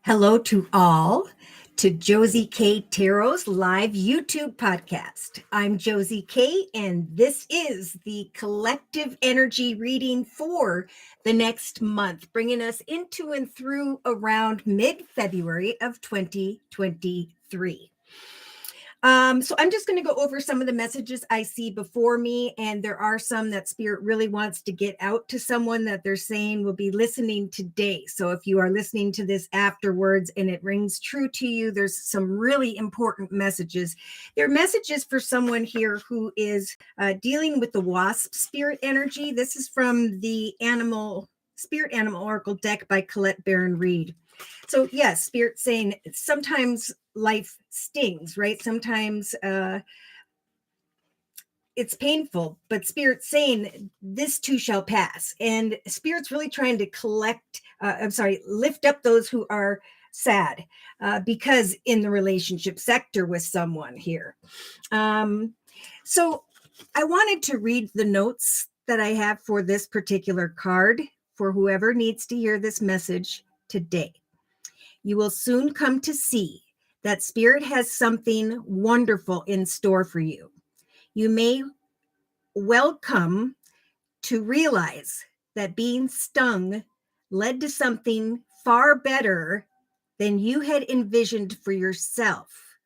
Hello to all, to Josie K Tarot's live YouTube podcast. I'm Josie K, and this is the collective energy reading for the next month, bringing us into and through around mid-February of 2023. So I'm just going to go over some of the messages I see before me, and there are some that Spirit really wants to get out to someone that they're saying will be listening today. So if you are listening to this afterwards and it rings true to you, there's some really important messages. They're messages for someone here who is dealing with the wasp spirit energy. This is from the Spirit Animal Oracle deck by Colette Baron Reed. So yes, Spirit saying sometimes life stings, right? Sometimes it's painful, but Spirit's saying this too shall pass. And Spirit's really trying to lift up those who are sad because in the relationship sector with someone here. So I wanted to read the notes that I have for this particular card for whoever needs to hear this message today. You will soon come to see that Spirit has something wonderful in store for you. You may well come to realize that being stung led to something far better than you had envisioned for yourself.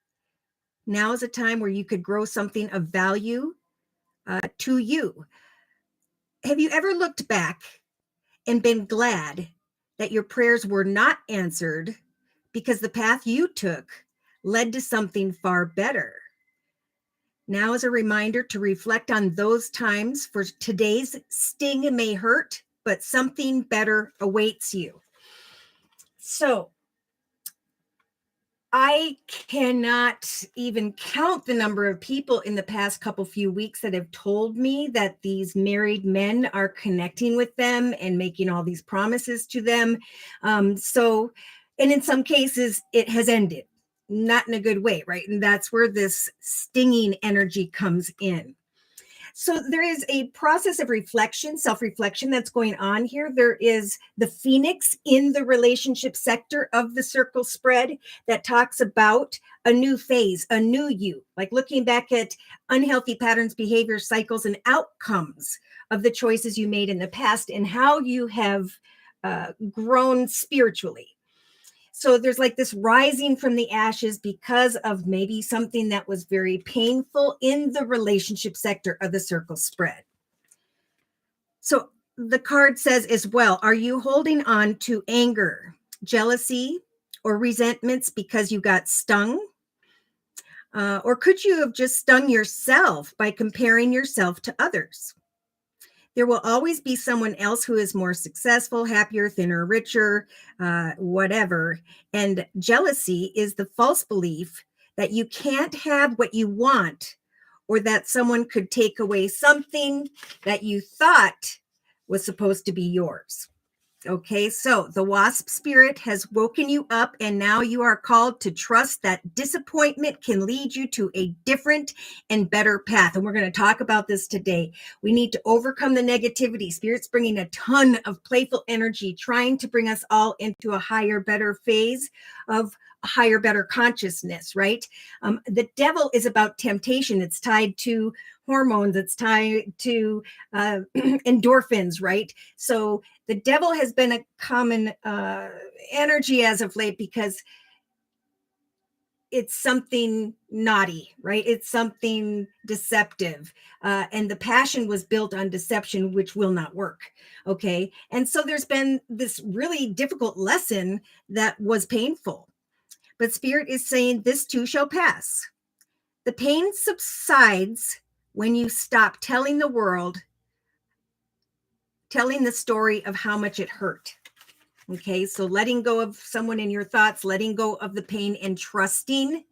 Now is a time where you could grow something of value to you. Have you ever looked back and been glad that your prayers were not answered because the path you took led to something far better? Now is a reminder to reflect on those times, for today's sting may hurt, but something better awaits you. So I cannot even count the number of people in the past few weeks that have told me that these married men are connecting with them and making all these promises to them. And in some cases, it has ended, not in a good way, right? And that's where this stinging energy comes in. So there is a process of reflection, self-reflection that's going on here. There is the Phoenix in the relationship sector of the circle spread that talks about a new phase, a new you, like looking back at unhealthy patterns, behaviors, cycles, and outcomes of the choices you made in the past and how you have grown spiritually. So there's like this rising from the ashes because of maybe something that was very painful in the relationship sector of the circle spread. So the card says as well, are you holding on to anger, jealousy, or resentments because you got stung? Or could you have just stung yourself by comparing yourself to others? There will always be someone else who is more successful, happier, thinner, richer, whatever. And jealousy is the false belief that you can't have what you want, or that someone could take away something that you thought was supposed to be yours. Okay, so the wasp spirit has woken you up, and now you are called to trust that disappointment can lead you to a different and better path. And we're going to talk about this today. We need to overcome the negativity. Spirit's bringing a ton of playful energy, trying to bring us all into a higher, better phase of a higher, better consciousness, right? The devil is about temptation. It's tied to hormones. It's tied to endorphins, right? So the devil has been a common energy as of late because it's something naughty, right? It's something deceptive. And the passion was built on deception, which will not work. Okay. And so there's been this really difficult lesson that was painful. But Spirit is saying this too shall pass. The pain subsides when you stop telling the world, telling the story of how much it hurt. Okay, so letting go of someone in your thoughts, letting go of the pain, and trusting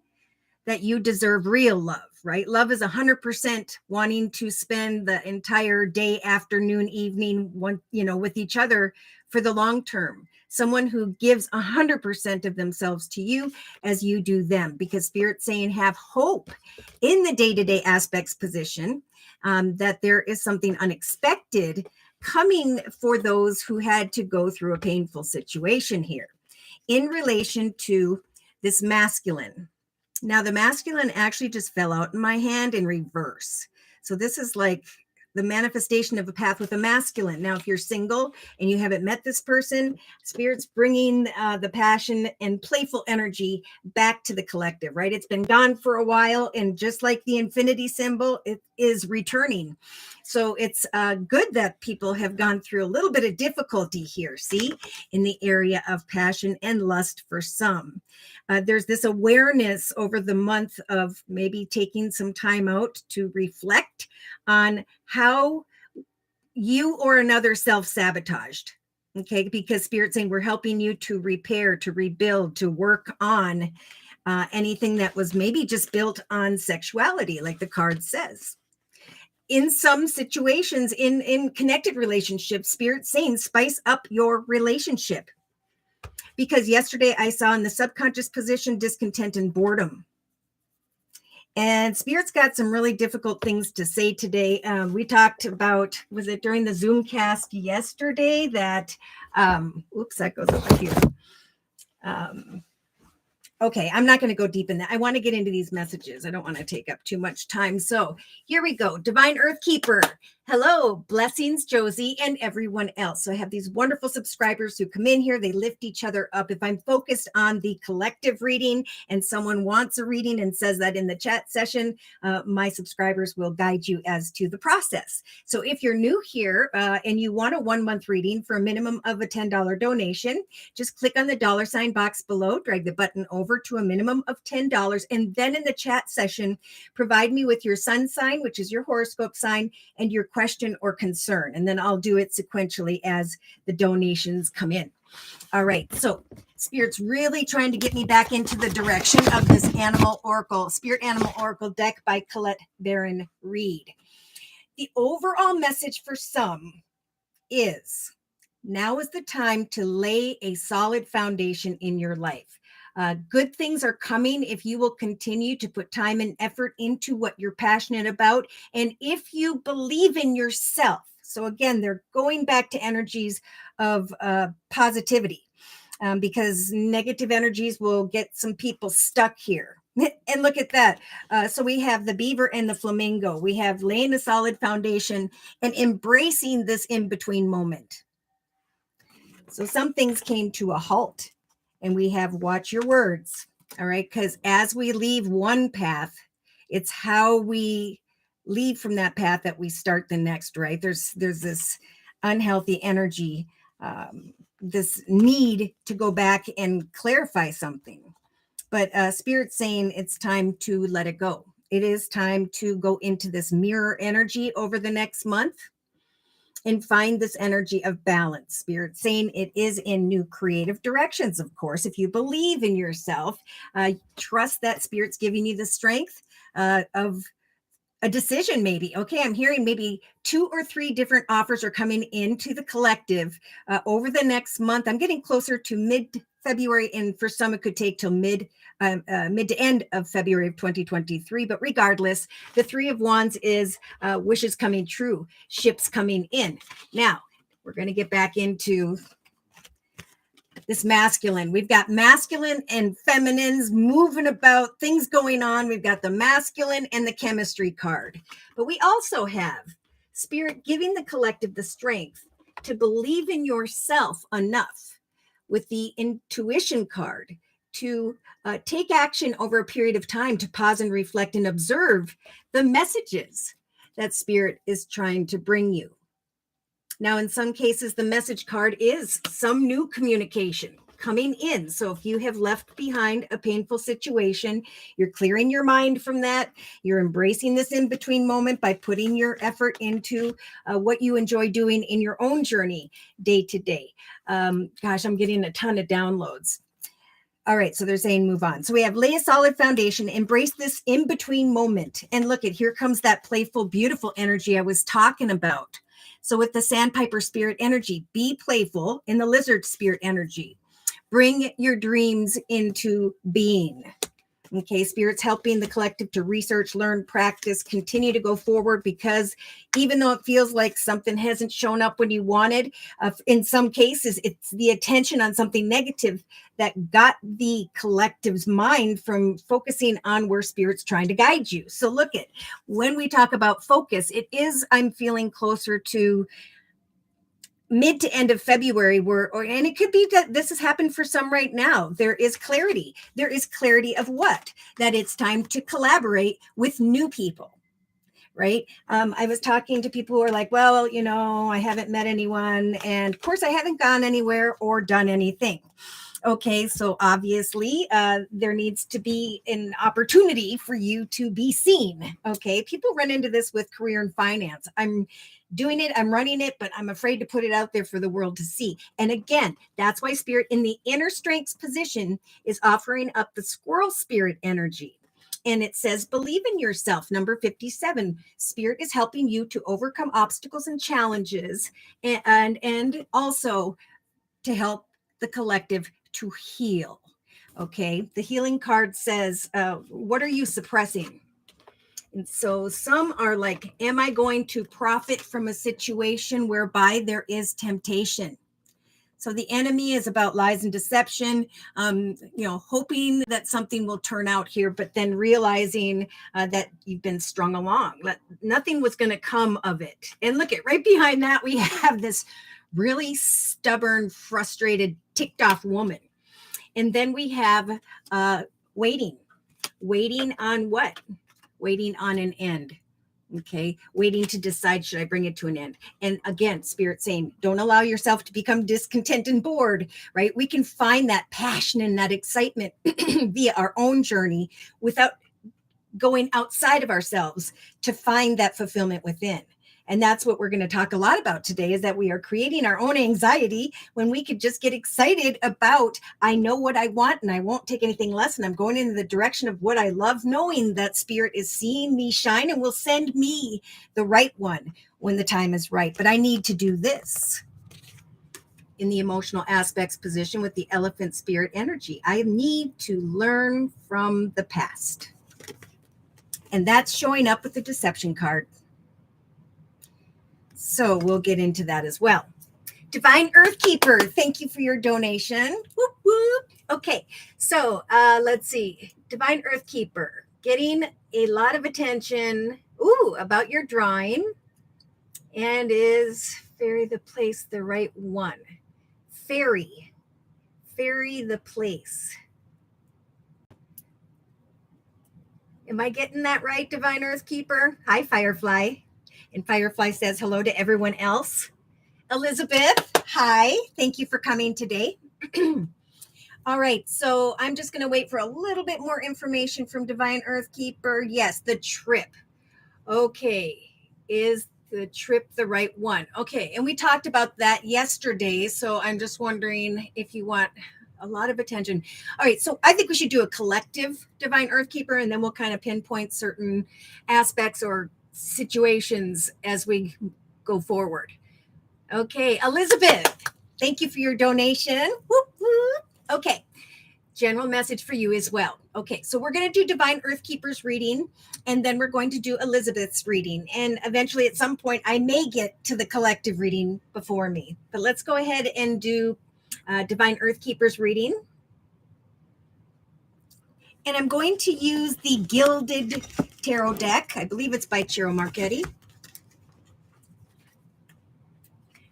that you deserve real love, right? Love is 100% wanting to spend the entire day, afternoon, evening, with each other for the long term. Someone who gives 100% of themselves to you as you do them, because Spirit's saying have hope in the day-to-day aspects position, that there is something unexpected coming for those who had to go through a painful situation here. in relation to this masculine. Now, the masculine actually just fell out in my hand in reverse. So this is like the manifestation of a path with a masculine. Now, if you're single and you haven't met this person, Spirit's bringing the passion and playful energy back to the collective, right? It's been gone for a while, and just like the infinity symbol, it is returning. So it's good that people have gone through a little bit of difficulty here, see, in the area of passion and lust for some. There's this awareness over the month of maybe taking some time out to reflect on how you or another self-sabotaged. Okay, because Spirit's saying we're helping you to repair, to rebuild, to work on anything that was maybe just built on sexuality, like the card says. In some situations, in connected relationships, Spirit's saying spice up your relationship. Because yesterday I saw in the subconscious position discontent and boredom. And Spirit's got some really difficult things to say today. We talked about, was it during the Zoom cast yesterday that, oops, that goes over here. Okay, I'm not going to go deep in that. I want to get into these messages. I don't want to take up too much time. So here we go. Divine Earth Keeper. Hello, blessings, Josie, and everyone else. So I have these wonderful subscribers who come in here. They lift each other up. If I'm focused on the collective reading and someone wants a reading and says that in the chat session, my subscribers will guide you as to the process. So if you're new here and you want a 1 month reading for a minimum of a $10 donation, just click on the $ box below, drag the button over to a minimum of $10, and then in the chat session, provide me with your sun sign, which is your horoscope sign, and your question or concern, and then I'll do it sequentially as the donations come in. All right, so Spirit's really trying to get me back into the direction of this Animal Oracle, Spirit Animal Oracle deck by Colette Baron Reed. The overall message for some is, now is the time to lay a solid foundation in your life. Good things are coming if you will continue to put time and effort into what you're passionate about. And if you believe in yourself. So again, they're going back to energies of positivity because negative energies will get some people stuck here. And look at that. So we have the beaver and the flamingo. We have laying a solid foundation and embracing this in-between moment. So some things came to a halt. And we have watch your words, all right? Because as we leave one path, it's how we leave from that path that we start the next, right? There's this unhealthy energy, this need to go back and clarify something. But Spirit's saying it's time to let it go. It is time to go into this mirror energy over the next month and find this energy of balance. Spirit saying it is in new creative directions, of course. If you believe in yourself, trust that Spirit's giving you the strength of a decision maybe. Okay, I'm hearing maybe 2 or 3 different offers are coming into the collective over the next month. I'm getting closer to mid-February, and for some it could take till mid to end of February of 2023. But regardless, the 3 of Wands is wishes coming true, ships coming in. Now, we're going to get back into this masculine. We've got masculine and feminines moving about, things going on. We've got the masculine and the chemistry card. But we also have Spirit giving the collective the strength to believe in yourself enough with the intuition card to take action over a period of time, to pause and reflect and observe the messages that Spirit is trying to bring you. Now, in some cases, the message card is some new communication coming in. So if you have left behind a painful situation, you're clearing your mind from that. You're embracing this in-between moment by putting your effort into what you enjoy doing in your own journey day to day. Gosh, I'm getting a ton of downloads. All right, so they're saying move on. So we have lay a solid foundation, embrace this in-between moment. And look at, here comes that playful, beautiful energy I was talking about. So with the sandpiper spirit energy, be playful. In the lizard spirit energy, bring your dreams into being. Okay, Spirit's helping the collective to research, learn, practice, continue to go forward, because even though it feels like something hasn't shown up when you wanted, in some cases, it's the attention on something negative that got the collective's mind from focusing on where Spirit's trying to guide you. So look at, when we talk about focus, it is, I'm feeling closer to mid to end of February, and it could be that this has happened for some right now. There is clarity. There is clarity of what? That it's time to collaborate with new people, right? I was talking to people who are like, well, I haven't met anyone. And of course, I haven't gone anywhere or done anything. Okay, so obviously there needs to be an opportunity for you to be seen. Okay, people run into this with career and finance. I'm doing it, I'm running it, but I'm afraid to put it out there for the world to see. And again, that's why Spirit in the inner strengths position is offering up the squirrel spirit energy. And it says, believe in yourself. Number 57, Spirit is helping you to overcome obstacles and challenges, and also to help the collective to heal. Okay, the healing card says, what are you suppressing? And so some are like, am I going to profit from a situation whereby there is temptation? So the enemy is about lies and deception, hoping that something will turn out here, but then realizing that you've been strung along. Nothing was going to come of it. And look at right behind that, we have this really stubborn, frustrated, ticked off woman. And then we have waiting on what? Waiting on an end. Okay, waiting to decide, should I bring it to an end? And again, Spirit saying, don't allow yourself to become discontent and bored, right? We can find that passion and that excitement via our own journey without going outside of ourselves to find that fulfillment within. And that's what we're going to talk a lot about today, is that we are creating our own anxiety when we could just get excited about, I know what I want and I won't take anything less. And I'm going in the direction of what I love, knowing that Spirit is seeing me shine and will send me the right one when the time is right. But I need to do this. In the emotional aspects position with the elephant spirit energy, I need to learn from the past. And that's showing up with the deception card. So we'll get into that as well. Divine Earth Keeper, thank you for your donation. Whoop, whoop. Okay, so let's see. Divine Earth Keeper, getting a lot of attention about your drawing. And is Fairy the Place the right one? Fairy the Place. Am I getting that right, Divine Earth Keeper? Hi, Firefly. And Firefly says hello to everyone else. Elizabeth, hi. Thank you for coming today. All right, so I'm just going to wait for a little bit more information from Divine Earth Keeper. Yes, the trip. Okay, is the trip the right one? Okay, and we talked about that yesterday, so I'm just wondering if you want a lot of attention. All right, so I think we should do a collective Divine Earth Keeper, and then we'll kind of pinpoint certain aspects or situations as we go forward. Okay, Elizabeth, thank you for your donation. Whoop, whoop. Okay, general message for you as well. Okay, so we're going to do Divine Earth Keeper's reading, and then we're going to do Elizabeth's reading. And eventually at some point, I may get to the collective reading before me. But let's go ahead and do Divine Earth Keeper's reading. And I'm going to use the Gilded Tarot deck. I believe it's by Ciro Marchetti.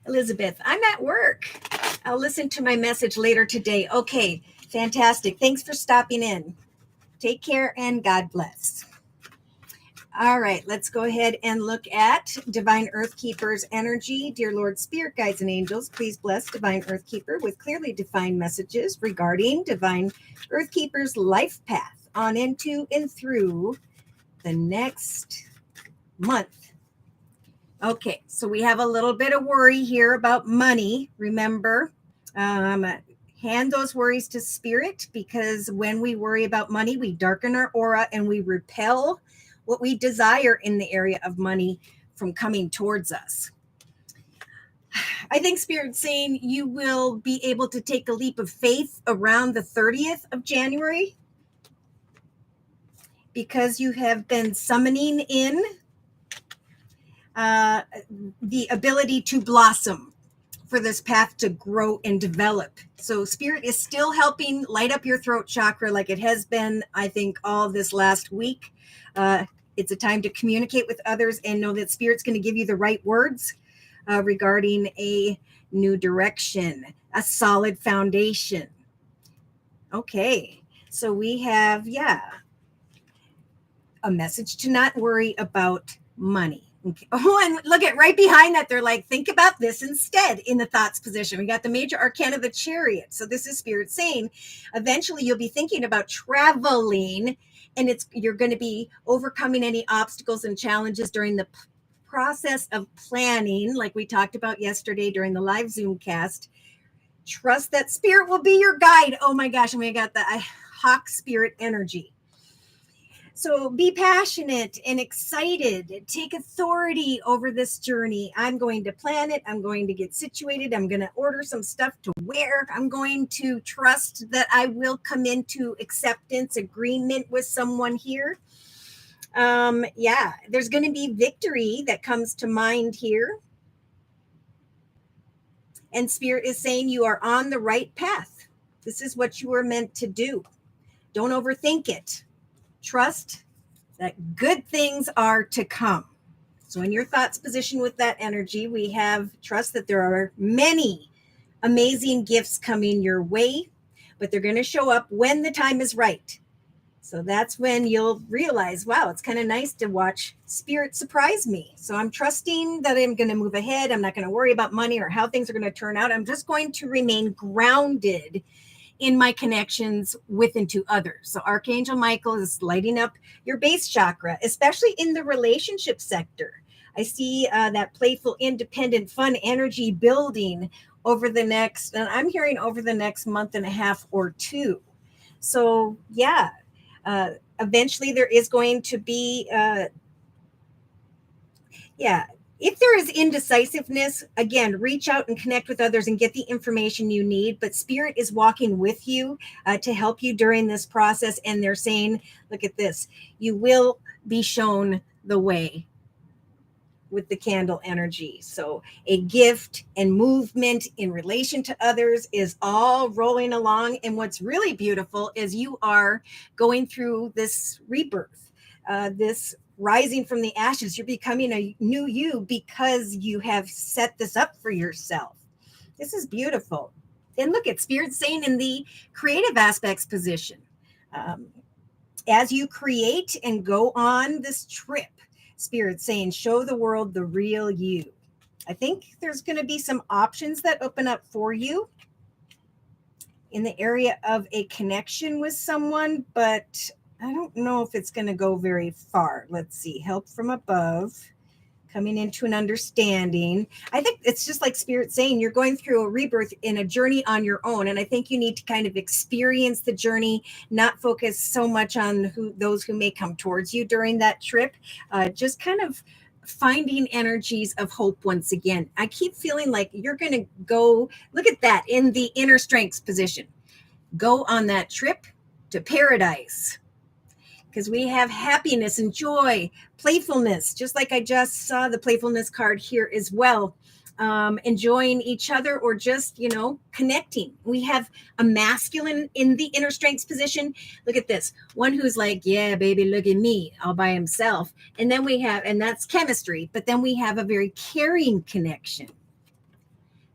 Elizabeth, I'm at work. I'll listen to my message later today. Okay, fantastic. Thanks for stopping in. Take care and God bless. All right, let's go ahead and look at Divine Earth Keeper's energy. Dear Lord, Spirit, Guides, and Angels, please bless Divine Earth Keeper with clearly defined messages regarding Divine Earth Keeper's life path on into and through the next month. Okay, so we have a little bit of worry here about money. Remember, hand those worries to Spirit, because when we worry about money, we darken our aura and we repel what we desire in the area of money from coming towards us. I think Spirit's saying you will be able to take a leap of faith around the 30th of January. because you have been summoning in the ability to blossom, for this path to grow and develop. So Spirit is still helping light up your throat chakra like it has been, I think, all this last week. It's a time to communicate with others and know that Spirit's going to give you the right words regarding a new direction, a solid foundation. Okay, so we have, a message to not worry about money. Okay. Oh, and look at right behind that. They're like, think about this instead in the thoughts position. We got the major arcana, the Chariot. So this is Spirit saying, eventually you'll be thinking about traveling, and you're going to be overcoming any obstacles and challenges during the process of planning, like we talked about yesterday during the live Zoom cast. Trust that Spirit will be your guide. Oh my gosh, and we got the Hawk Spirit energy. So be passionate and excited. Take authority over this journey. I'm going to plan it. I'm going to get situated. I'm going to order some stuff to wear. I'm going to trust that I will come into acceptance, agreement with someone here. There's going to be victory that comes to mind here. And Spirit is saying you are on the right path. This is what you were meant to do. Don't overthink it. Trust that good things are to come. So in your thoughts position with that energy, we have trust that there are many amazing gifts coming your way, but they're going to show up when the time is right. So that's when you'll realize, wow, it's kind of nice to watch Spirit surprise me. So I'm trusting that I'm going to move ahead. I'm not going to worry about money or how things are going to turn out. I'm just going to remain grounded in my connections with and to others. So Archangel Michael is lighting up your base chakra, especially in the relationship sector. I see that playful, independent, fun energy building over the next, and I'm hearing over the next month and a half or two. So eventually there is going to be, if there is indecisiveness, again, reach out and connect with others and get the information you need. But Spirit is walking with you to help you during this process. And they're saying, look at this, you will be shown the way with the candle energy. So a gift and movement in relation to others is all rolling along. And what's really beautiful is you are going through this rebirth, this rising from the ashes. You're becoming a new you because you have set this up for yourself. This is beautiful. And look at Spirit saying in the creative aspects position, as you create and go on this trip, Spirit saying, show the world the real you. I think there's going to be some options that open up for you in the area of a connection with someone, but I don't know if it's going to go very far. Let's see. Help from above, coming into an understanding. I think it's just like Spirit saying you're going through a rebirth in a journey on your own. And I think you need to kind of experience the journey, not focus so much on those who may come towards you during that trip. Just kind of finding energies of hope once again. I keep feeling like you're going to go, look at that in the inner strengths position. Go on that trip to paradise. Because we have happiness and joy, playfulness, just like I just saw the playfulness card here as well. Enjoying each other or just, connecting. We have a masculine in the inner strengths position. Look at this. One who's like, yeah, baby, look at me all by himself. And then we have, and that's chemistry, but then we have a very caring connection.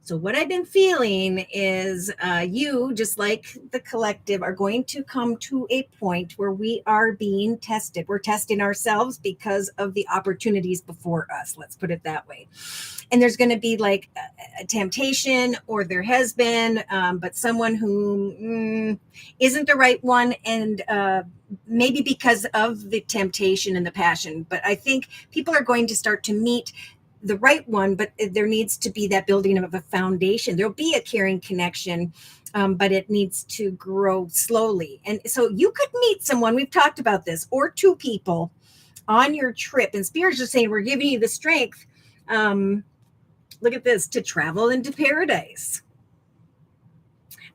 So what I've been feeling is you, just like the collective, are going to come to a point where we are being tested. We're testing ourselves because of the opportunities before us. Let's put it that way. And there's going to be like a temptation, or there has been, but someone who isn't the right one. And maybe because of the temptation and the passion. But I think people are going to start to meet the right one, but there needs to be that building of a foundation. There'll be a caring connection, but it needs to grow slowly. And so you could meet someone, we've talked about this, or two people on your trip. And Spirit's just saying, we're giving you the strength, look at this, to travel into paradise.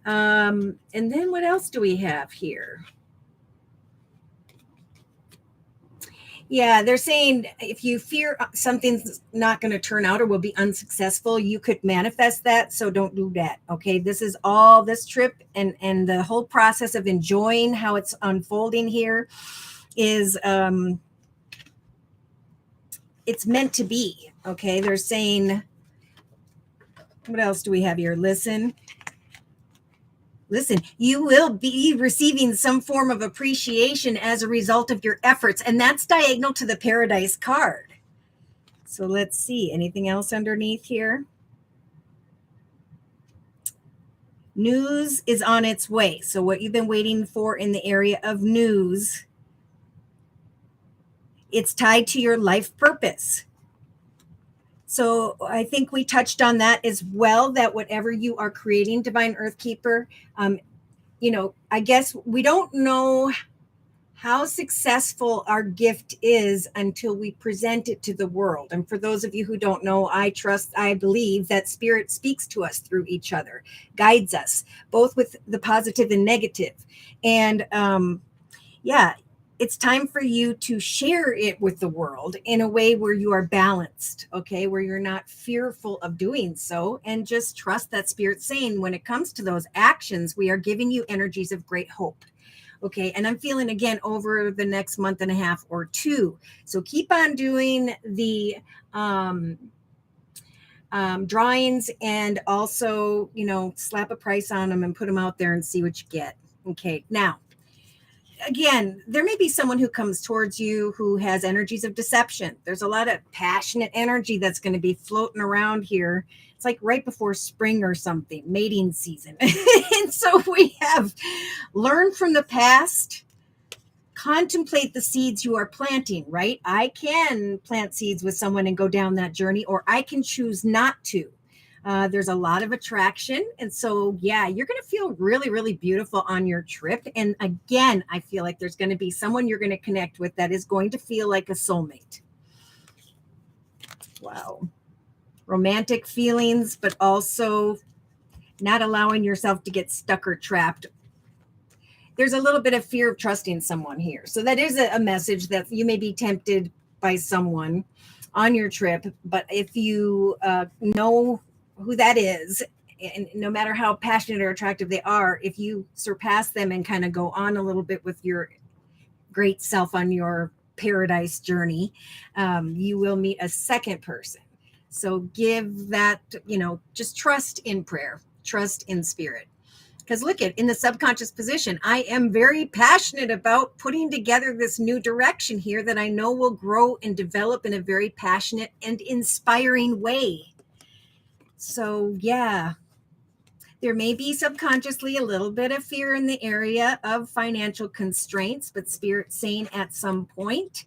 And then what else do we have here? Yeah, they're saying if you fear something's not going to turn out or will be unsuccessful, you could manifest that. So don't do that. Okay. This is all this trip and the whole process of enjoying how it's unfolding here is it's meant to be. Okay. They're saying, what else do we have here? Listen, you will be receiving some form of appreciation as a result of your efforts. And that's diagonal to the Paradise card. So let's see. Anything else underneath here? News is on its way. So what you've been waiting for in the area of news, it's tied to your life purpose. So I think we touched on that as well, that whatever you are creating, Divine Earth Keeper, I guess we don't know how successful our gift is until we present it to the world. And for those of you who don't know, I believe that spirit speaks to us through each other, guides us, both with the positive and negative. And it's time for you to share it with the world in a way where you are balanced, okay, where you're not fearful of doing so, and just trust that spirit's saying when it comes to those actions, we are giving you energies of great hope. Okay, and I'm feeling again over the next month and a half or two. So keep on doing the drawings, and also, slap a price on them and put them out there and see what you get. Okay, now, again, there may be someone who comes towards you who has energies of deception. There's a lot of passionate energy that's going to be floating around here. It's like right before spring or something, mating season. And so we have learned from the past, contemplate the seeds you are planting, right? I can plant seeds with someone and go down that journey, or I can choose not to. There's a lot of attraction. And so, yeah, you're going to feel really, really beautiful on your trip. And again, I feel like there's going to be someone you're going to connect with that is going to feel like a soulmate. Wow. Romantic feelings, but also not allowing yourself to get stuck or trapped. There's a little bit of fear of trusting someone here. So that is a message that you may be tempted by someone on your trip. But if you know who that is, and no matter how passionate or attractive they are, if you surpass them and kind of go on a little bit with your great self on your paradise journey, you will meet a second person. So give that, just trust in prayer, trust in spirit. Because look at in the subconscious position, I am very passionate about putting together this new direction here that I know will grow and develop in a very passionate and inspiring way. So yeah, there may be subconsciously a little bit of fear in the area of financial constraints, but Spirit's saying at some point,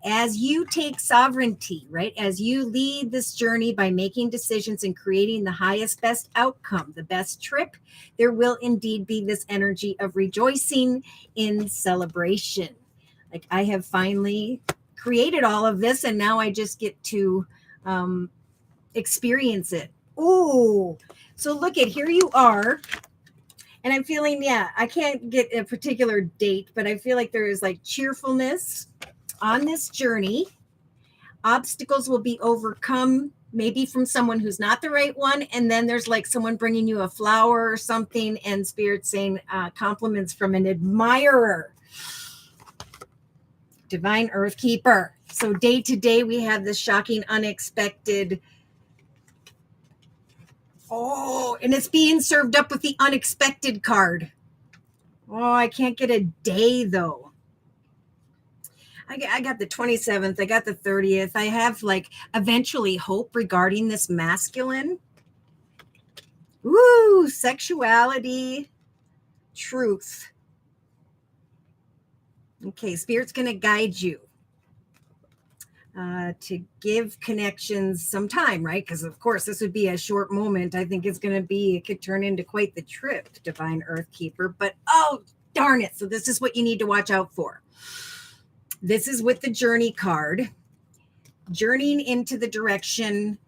as you take sovereignty, right, as you lead this journey by making decisions and creating the highest, best outcome, the best trip, there will indeed be this energy of rejoicing in celebration. Like I have finally created all of this, and now I just get to experience it. Oh, so look at here you are. And I'm feeling, I can't get a particular date, but I feel like there is like cheerfulness on this journey. Obstacles will be overcome, maybe from someone who's not the right one. And then there's like someone bringing you a flower or something, and Spirit saying compliments from an admirer. Divine Earth Keeper. So day to day, we have this shocking, unexpected. Oh, and it's being served up with the unexpected card. Oh, I can't get a day though. I got the 27th. I got the 30th. I have like eventually hope regarding this masculine. Woo, sexuality, truth. Okay, Spirit's going to guide you to give connections some time, right? Because of course this would be a short moment. I think it could turn into quite the trip, Divine Earth Keeper. But oh, darn it. So this is what you need to watch out for. This is with the journey card, journeying into the direction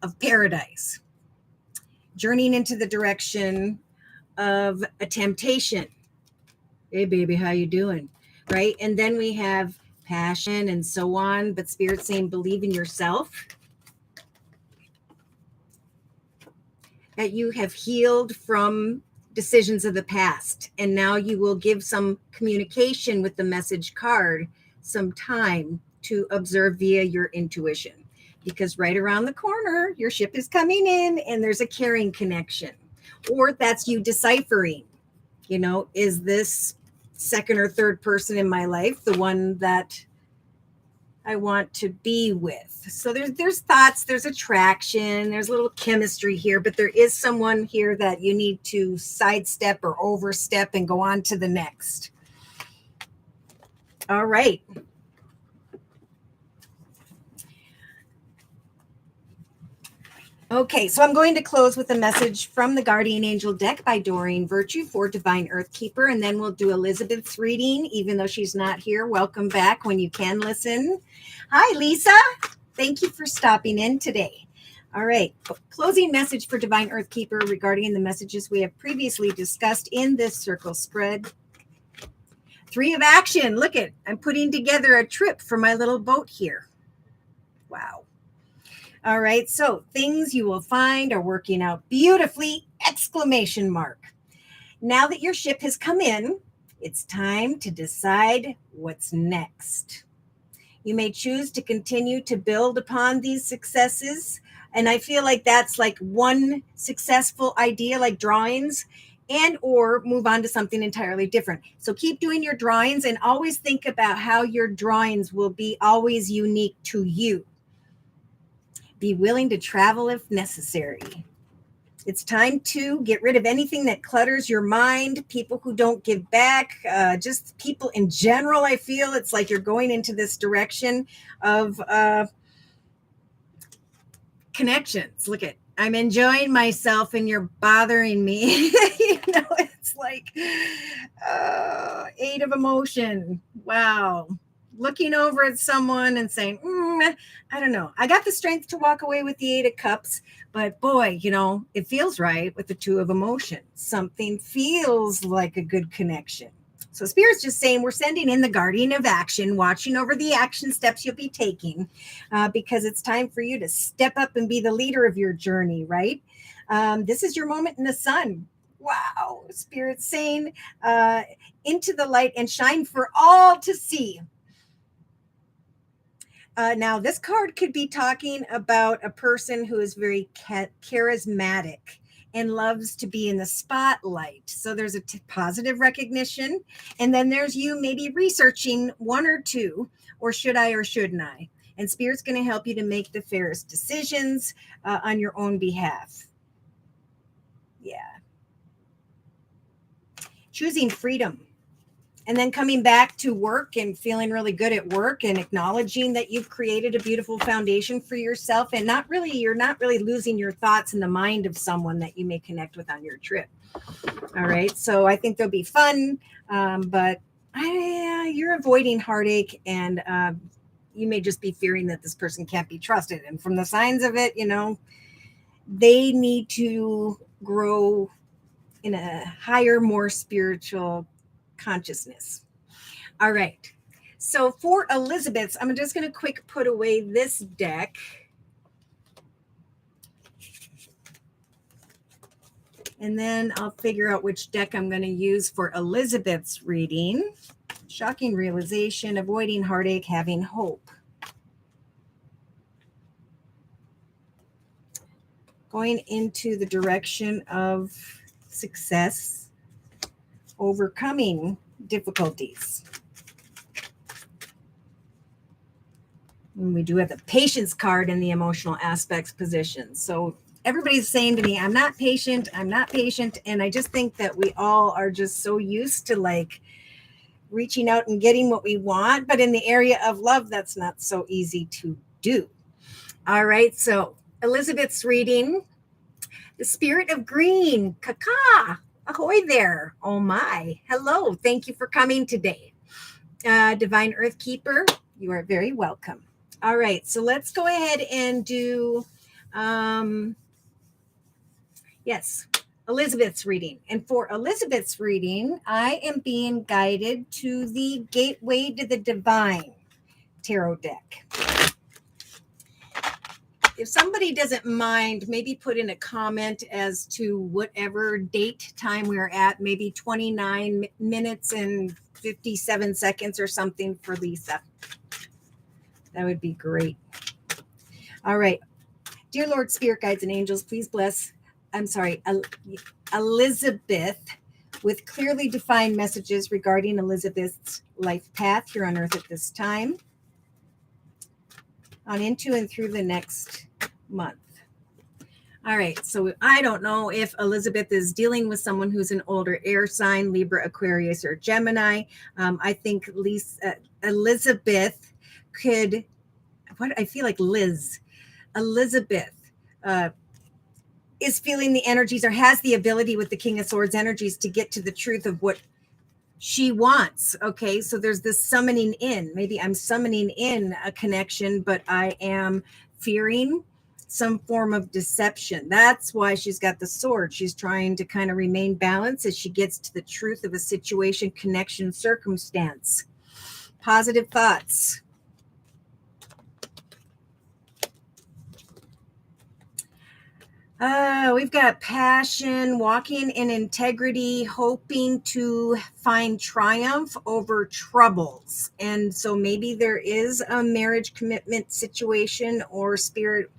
of paradise, journeying into the direction of a temptation. Hey, baby, how you doing? Right? And then we have passion, and so on. But Spirit's saying, believe in yourself, that you have healed from decisions of the past. And now you will give some communication with the message card some time to observe via your intuition. Because right around the corner, your ship is coming in and there's a caring connection. Or that's you deciphering, is this second or third person in my life the one that I want to be with? So there's thoughts, there's attraction, there's a little chemistry here, but there is someone here that you need to sidestep or overstep and go on to the next. All right. Okay, so I'm going to close with a message from the Guardian Angel deck by Doreen Virtue for Divine Earth Keeper, and then we'll do Elizabeth's reading, even though she's not here. Welcome back when you can listen. Hi, Lisa. Thank you for stopping in today. All right, closing message for Divine Earth Keeper regarding the messages we have previously discussed in this circle spread. 3 of action. Look at, I'm putting together a trip for my little boat here. Wow. All right, so things you will find are working out beautifully, exclamation mark. Now that your ship has come in, it's time to decide what's next. You may choose to continue to build upon these successes. And I feel like that's like one successful idea, like drawings, and or move on to something entirely different. So keep doing your drawings and always think about how your drawings will be always unique to you. Be willing to travel if necessary. It's time to get rid of anything that clutters your mind, people who don't give back, just people in general. I feel it's like you're going into this direction of connections. Look at, I'm enjoying myself and you're bothering me. It's like 8 of emotion. Wow. Looking over at someone and saying, I don't know. I got the strength to walk away with the 8 of cups, but boy, it feels right with the 2 of emotion. Something feels like a good connection. So Spirit's just saying we're sending in the guardian of action, watching over the action steps you'll be taking, because it's time for you to step up and be the leader of your journey, right? This is your moment in the sun. Wow. Spirit's saying into the light and shine for all to see. Now, this card could be talking about a person who is very charismatic and loves to be in the spotlight. So there's a positive recognition. And then there's you maybe researching 1 or 2, or should I or shouldn't I? And Spirit's going to help you to make the fairest decisions on your own behalf. Yeah. Choosing freedom. And then coming back to work and feeling really good at work and acknowledging that you've created a beautiful foundation for yourself and you're not really losing your thoughts in the mind of someone that you may connect with on your trip. All right. So I think there'll be fun, but you're avoiding heartache and you may just be fearing that this person can't be trusted. And from the signs of it, they need to grow in a higher, more spiritual consciousness. All right. So for Elizabeth's, I'm just going to quick put away this deck. And then I'll figure out which deck I'm going to use for Elizabeth's reading. Shocking realization, avoiding heartache, having hope. Going into the direction of success. Overcoming difficulties. And we do have the patience card in the emotional aspects position. So everybody's saying to me, I'm not patient. And I just think that we all are just so used to like reaching out and getting what we want. But in the area of love, that's not so easy to do. All right. So Elizabeth's reading, the spirit of green, Kaka. Ahoy there. Oh my. Hello. Thank you for coming today. Divine Earth Keeper, you are very welcome. All right. So let's go ahead and do, Elizabeth's reading. And for Elizabeth's reading, I am being guided to the gateway to the divine. tarot deck. If somebody doesn't mind, maybe put in a comment as to whatever date time we're at, maybe 29 minutes and 57 seconds or something for Lisa. That would be great. All right. Dear Lord, Spirit Guides and Angels, please bless, Elizabeth with clearly defined messages regarding Elizabeth's life path here on Earth at this time, on into and through the next month. All right, so I don't know if Elizabeth is dealing with someone who's an older air sign, Libra, Aquarius, or Gemini. I think Elizabeth could, I feel like Elizabeth is feeling the energies, or has the ability with the King of Swords energies to get to the truth of what she wants. Okay, so there's this summoning in. Maybe I'm summoning in a connection, but I am fearing some form of deception. That's why she's got the sword. She's trying to kind of remain balanced as she gets to the truth of a situation, connection, circumstance. Positive thoughts. We've got passion, walking in integrity, hoping to find triumph over troubles. And so maybe there is a marriage commitment situation, or Spirit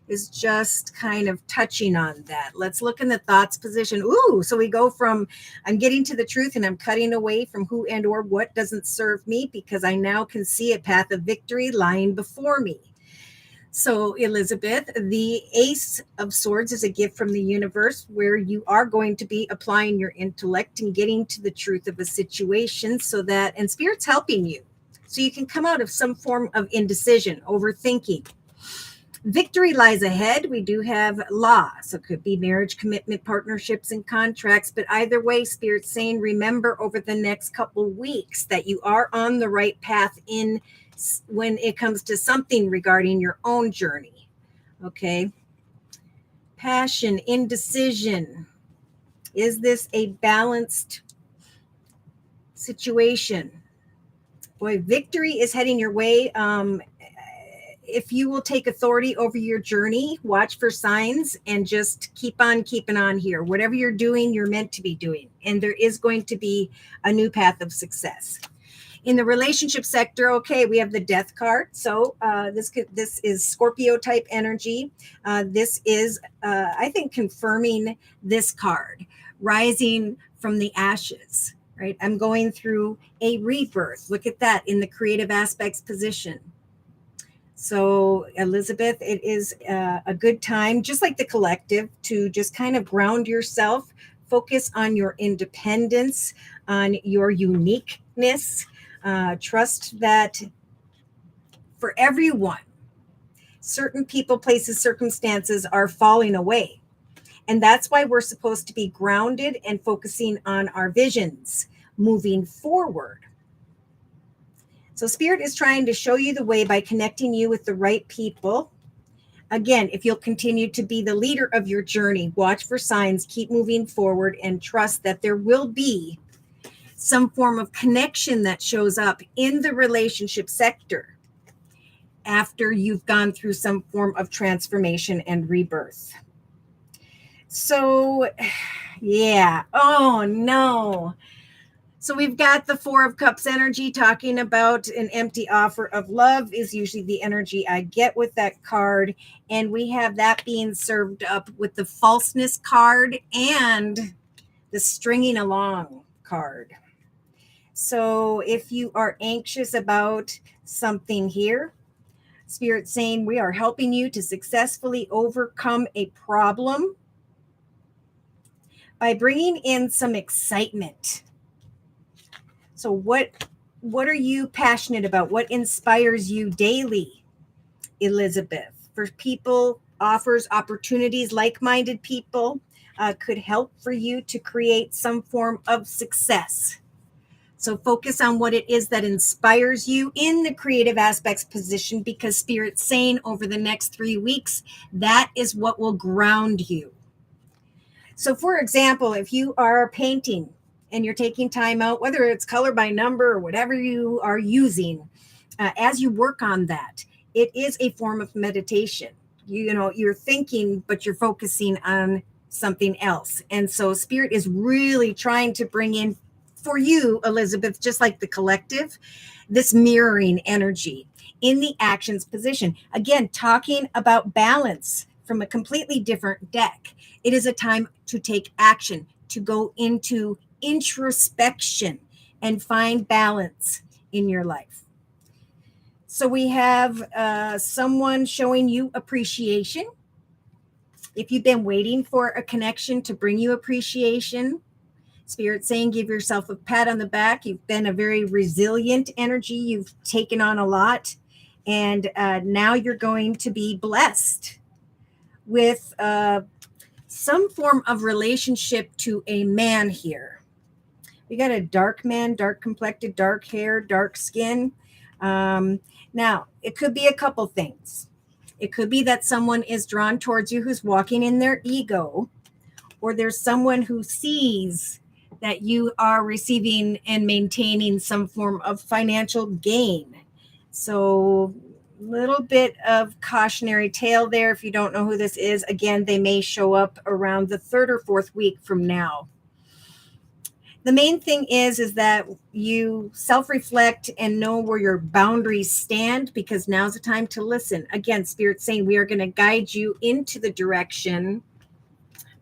is just kind of touching on that. Let's look in the thoughts position. Ooh, so we go from I'm getting to the truth and I'm cutting away from who and or what doesn't serve me, because I now can see a path of victory lying before me. So Elizabeth, the Ace of Swords is a gift from the universe where you are going to be applying your intellect and getting to the truth of a situation, so that, and Spirit's helping you, so you can come out of some form of indecision, overthinking. Victory lies ahead. We do have law, so it could be marriage, commitment, partnerships, and contracts. But either way, Spirit's saying, remember over the next couple weeks that you are on the right path in when it comes to something regarding your own journey. Okay. Passion, indecision. Is this a balanced situation? Boy, victory is heading your way. If you will take authority over your journey, watch for signs and just keep on keeping on here. Whatever you're doing, you're meant to be doing. And there is going to be a new path of success. In the relationship sector, okay, we have the Death card. So this is Scorpio type energy. This is, I think, confirming this card, rising from the ashes, right? I'm going through a rebirth. Look at that in the creative aspects position. So Elizabeth, it is a good time, just like the collective, to just kind of ground yourself, focus on your independence, on your uniqueness. Trust that for everyone, certain people, places, circumstances are falling away. And that's why we're supposed to be grounded and focusing on our visions, moving forward. So Spirit is trying to show you the way by connecting you with the right people. Again, if you'll continue to be the leader of your journey, watch for signs, keep moving forward, and trust that there will be some form of connection that shows up in the relationship sector after you've gone through some form of transformation and rebirth. So, yeah. Oh, no. So we've got the Four of Cups energy, talking about an empty offer of love is usually the energy I get with that card. And we have that being served up with the falseness card and the stringing along card. So if you are anxious about something here, Spirit's saying we are helping you to successfully overcome a problem by bringing in some excitement. So what are you passionate about? What inspires you daily, Elizabeth? For people, offers, opportunities, like-minded people could help for you to create some form of success. So focus on what it is that inspires you in the creative aspects position, because Spirit's saying over the next 3 weeks, that is what will ground you. So for example, if you are painting and you're taking time out, whether it's color by number or whatever you are using, as you work on that, it is a form of meditation. You're thinking, but you're focusing on something else. And so Spirit is really trying to bring in for you, Elizabeth, just like the collective, this mirroring energy in the actions position. Again, talking about balance from a completely different deck. It is a time to take action, to go into introspection and find balance in your life. So we have someone showing you appreciation. If you've been waiting for a connection to bring you appreciation, Spirit saying, give yourself a pat on the back. You've been a very resilient energy. You've taken on a lot. And now you're going to be blessed with some form of relationship to a man here. We got a dark man, dark complected, dark hair, dark skin. Now, it could be a couple things. It could be that someone is drawn towards you who's walking in their ego, or there's someone who sees that you are receiving and maintaining some form of financial gain. So a little bit of cautionary tale there. If you don't know who this is, again, they may show up around the 3rd or 4th week from now. The main thing is that you self-reflect and know where your boundaries stand, because now's the time to listen. Again, Spirit's saying we are going to guide you into the direction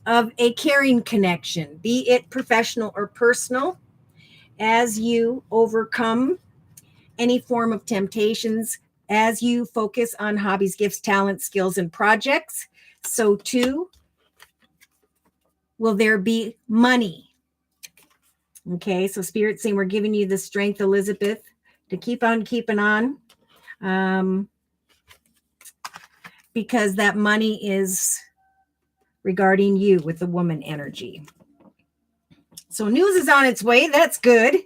of a caring connection, be it professional or personal, as you overcome any form of temptations, as you focus on hobbies, gifts, talents, skills, and projects. So too will there be money. Okay, so Spirit's saying we're giving you the strength, Elizabeth, to keep on keeping on, because that money is regarding you with the woman energy. So news is on its way. That's good.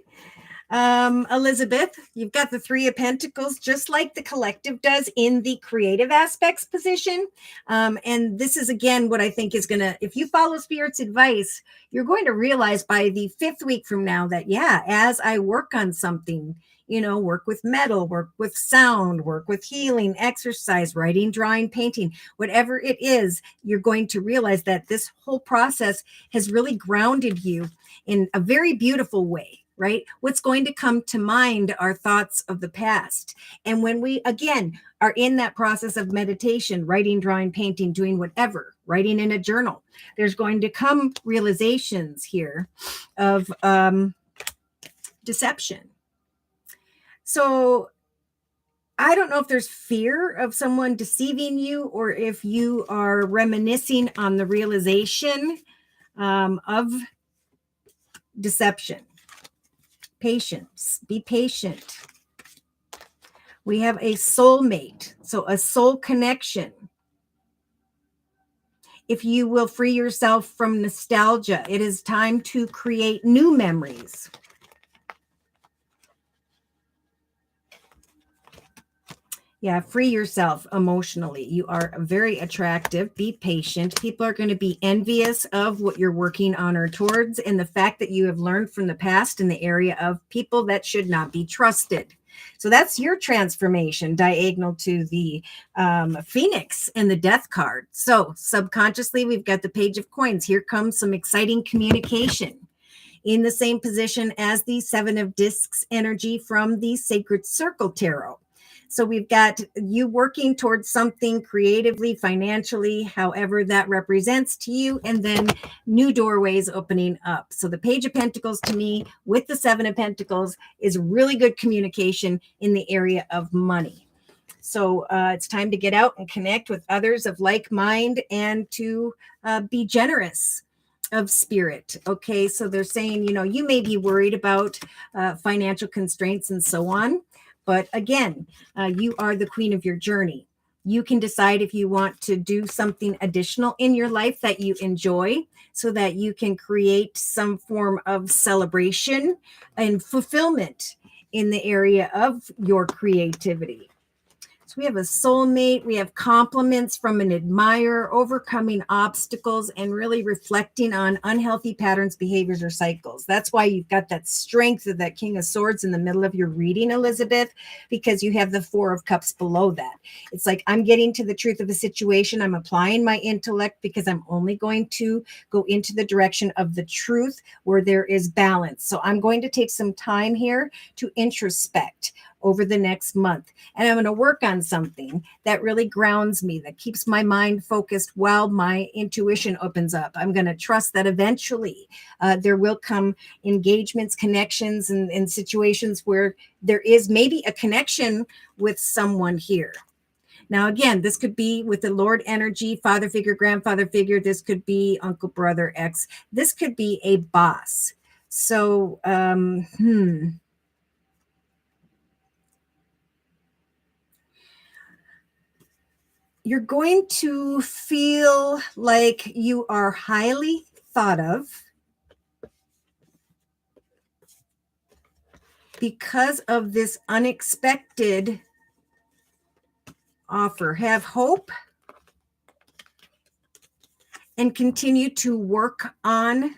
Elizabeth, you've got the 3 of Pentacles, just like the collective does in the creative aspects position. And this is, again, what I think is going to, if you follow Spirit's advice, you're going to realize by the 5th week from now that, yeah, as I work on something, work with metal, work with sound, work with healing, exercise, writing, drawing, painting, whatever it is, you're going to realize that this whole process has really grounded you in a very beautiful way. Right? What's going to come to mind are thoughts of the past. And when we, again, are in that process of meditation, writing, drawing, painting, doing whatever, writing in a journal, there's going to come realizations here of deception. So I don't know if there's fear of someone deceiving you, or if you are reminiscing on the realization of deception. Patience. Be patient. We have a soulmate, so a soul connection. If you will free yourself from nostalgia, it is time to create new memories. Yeah, free yourself emotionally. You are very attractive. Be patient. People are going to be envious of what you're working on or towards, and the fact that you have learned from the past in the area of people that should not be trusted. So that's your transformation, diagonal to the Phoenix and the Death card. So subconsciously, we've got the Page of Coins. Here comes some exciting communication in the same position as the 7 of Discs energy from the Sacred Circle Tarot. So we've got you working towards something creatively, financially, however that represents to you, and then new doorways opening up. So the Page of Pentacles to me with the 7 of Pentacles is really good communication in the area of money. So it's time to get out and connect with others of like mind and to be generous of spirit. Okay, so they're saying, you may be worried about financial constraints and so on. But again, you are the queen of your journey. You can decide if you want to do something additional in your life that you enjoy, so that you can create some form of celebration and fulfillment in the area of your creativity. So we have a soulmate, we have compliments from an admirer, overcoming obstacles, and really reflecting on unhealthy patterns, behaviors, or cycles. That's why you've got that strength of that King of Swords in the middle of your reading, Elizabeth, because you have the Four of Cups below that. It's like, I'm getting to the truth of a situation. I'm applying my intellect because I'm only going to go into the direction of the truth where there is balance. So I'm going to take some time here to introspect over the next month. And I'm going to work on something that really grounds me, that keeps my mind focused while my intuition opens up. I'm going to trust that eventually there will come engagements, connections, and situations where there is maybe a connection with someone here. Now, again, this could be with the Lord energy, father figure, grandfather figure. This could be uncle, brother, ex. This could be a boss. So, you're going to feel like you are highly thought of because of this unexpected offer. Have hope and continue to work on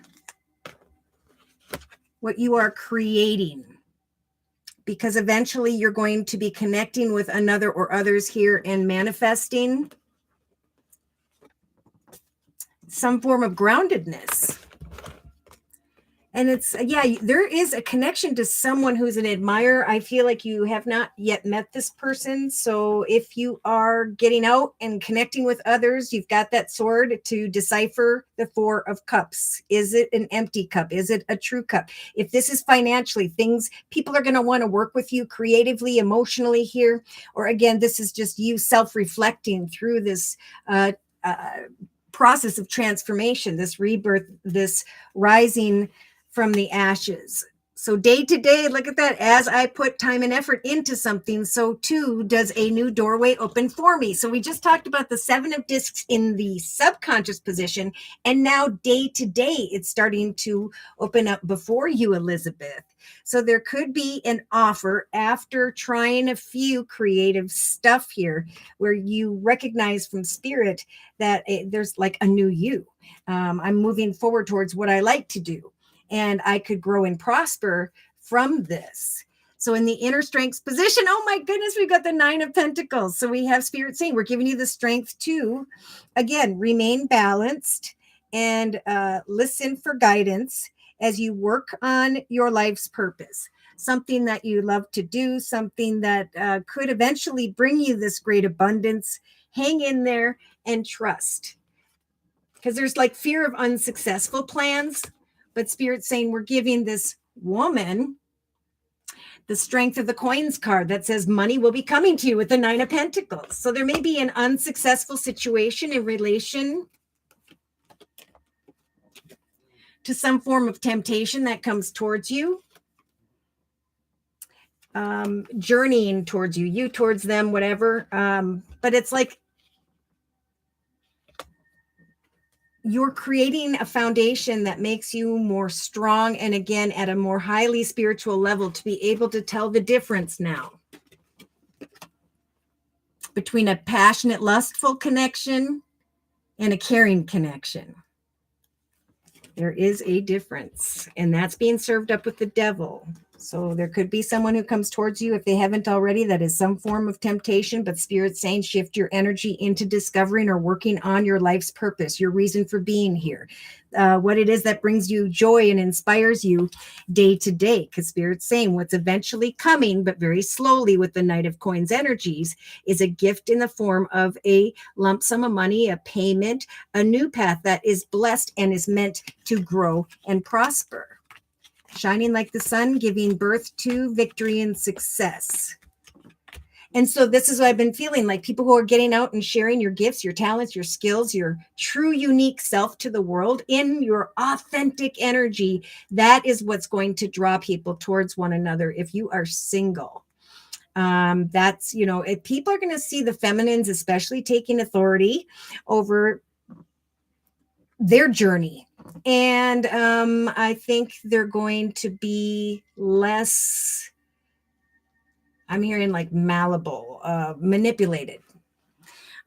what you are creating, because eventually you're going to be connecting with another or others here and manifesting some form of groundedness. And it's, yeah, there is a connection to someone who's an admirer. I feel like you have not yet met this person. So if you are getting out and connecting with others, you've got that sword to decipher the Four of Cups. Is it an empty cup? Is it a true cup? If this is financially, things, people are going to want to work with you creatively, emotionally here. Or again, this is just you self-reflecting through this process of transformation, this rebirth, this rising from the ashes. So day to day, look at that. As I put time and effort into something, so too does a new doorway open for me. So we just talked about the Seven of Discs in the subconscious position. And now day to day, it's starting to open up before you, Elizabeth. So there could be an offer after trying a few creative stuff here where you recognize from spirit that there's like a new you. I'm moving forward towards what I like to do. And I could grow and prosper from this. So in the inner strengths position, oh my goodness, we've got the Nine of Pentacles. So we have spirit saying, we're giving you the strength to, again, remain balanced and listen for guidance as you work on your life's purpose. Something that you love to do, something that could eventually bring you this great abundance. Hang in there and trust. Because there's like fear of unsuccessful plans. But Spirit's saying we're giving this woman the Strength of the Coins card that says money will be coming to you with the Nine of Pentacles. So there may be an unsuccessful situation in relation to some form of temptation that comes towards you, journeying towards you, you towards them, whatever. But it's like you're creating a foundation that makes you more strong, and again, at a more highly spiritual level, to be able to tell the difference now between a passionate, lustful connection and a caring connection. There is a difference, and that's being served up with the devil. So there could be someone who comes towards you, if they haven't already, that is some form of temptation, but Spirit's saying shift your energy into discovering or working on your life's purpose, your reason for being here, what it is that brings you joy and inspires you day to day. Because Spirit's saying what's eventually coming, but very slowly with the Knight of Coins energies, is a gift in the form of a lump sum of money, a payment, a new path that is blessed and is meant to grow and prosper. Shining like the sun, giving birth to victory and success. And so this is what I've been feeling, like people who are getting out and sharing your gifts, your talents, your skills, your true unique self to the world in your authentic energy. That is what's going to draw people towards one another. If you are single, that's, you know, if people are going to see the feminines, especially taking authority over their journey. And I think they're going to be less I'm hearing like malleable, manipulated.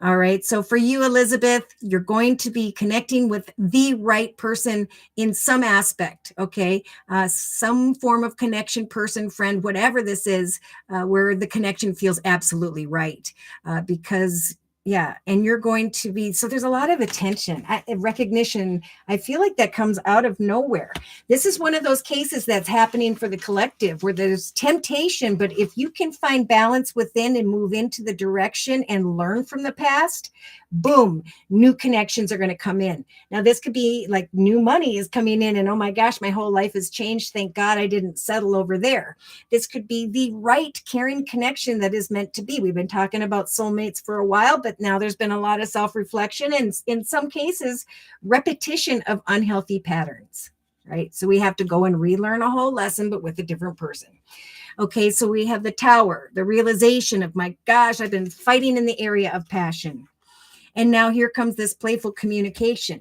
All right. So for you, Elizabeth, you're going to be connecting with the right person in some aspect. Okay. Some form of connection, person, friend, whatever this is, where the connection feels absolutely right. Because yeah, and you're going to be, so there's a lot of attention, recognition. I feel like that comes out of nowhere. This is one of those cases that's happening for the collective where there's temptation, but if you can find balance within and move into the direction and learn from the past, boom, new connections are going to come in. Now, this could be like new money is coming in, and oh my gosh, my whole life has changed. Thank God I didn't settle over there. This could be the right caring connection that is meant to be. We've been talking about soulmates for a while, but now there's been a lot of self-reflection and in some cases, repetition of unhealthy patterns. Right. So we have to go and relearn a whole lesson, but with a different person. Okay. So we have the tower, the realization of, my gosh, I've been fighting in the area of passion. And now here comes this playful communication.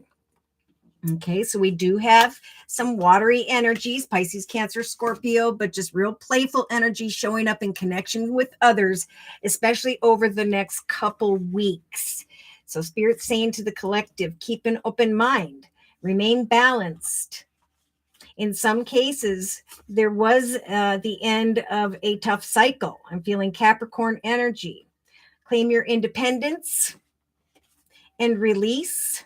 Okay. So we do have some watery energies, Pisces, Cancer, Scorpio, but just real playful energy showing up in connection with others, especially over the next couple weeks. So Spirit's saying to the collective, keep an open mind, remain balanced. In some cases, there was the end of a tough cycle. I'm feeling Capricorn energy. Claim your independence and release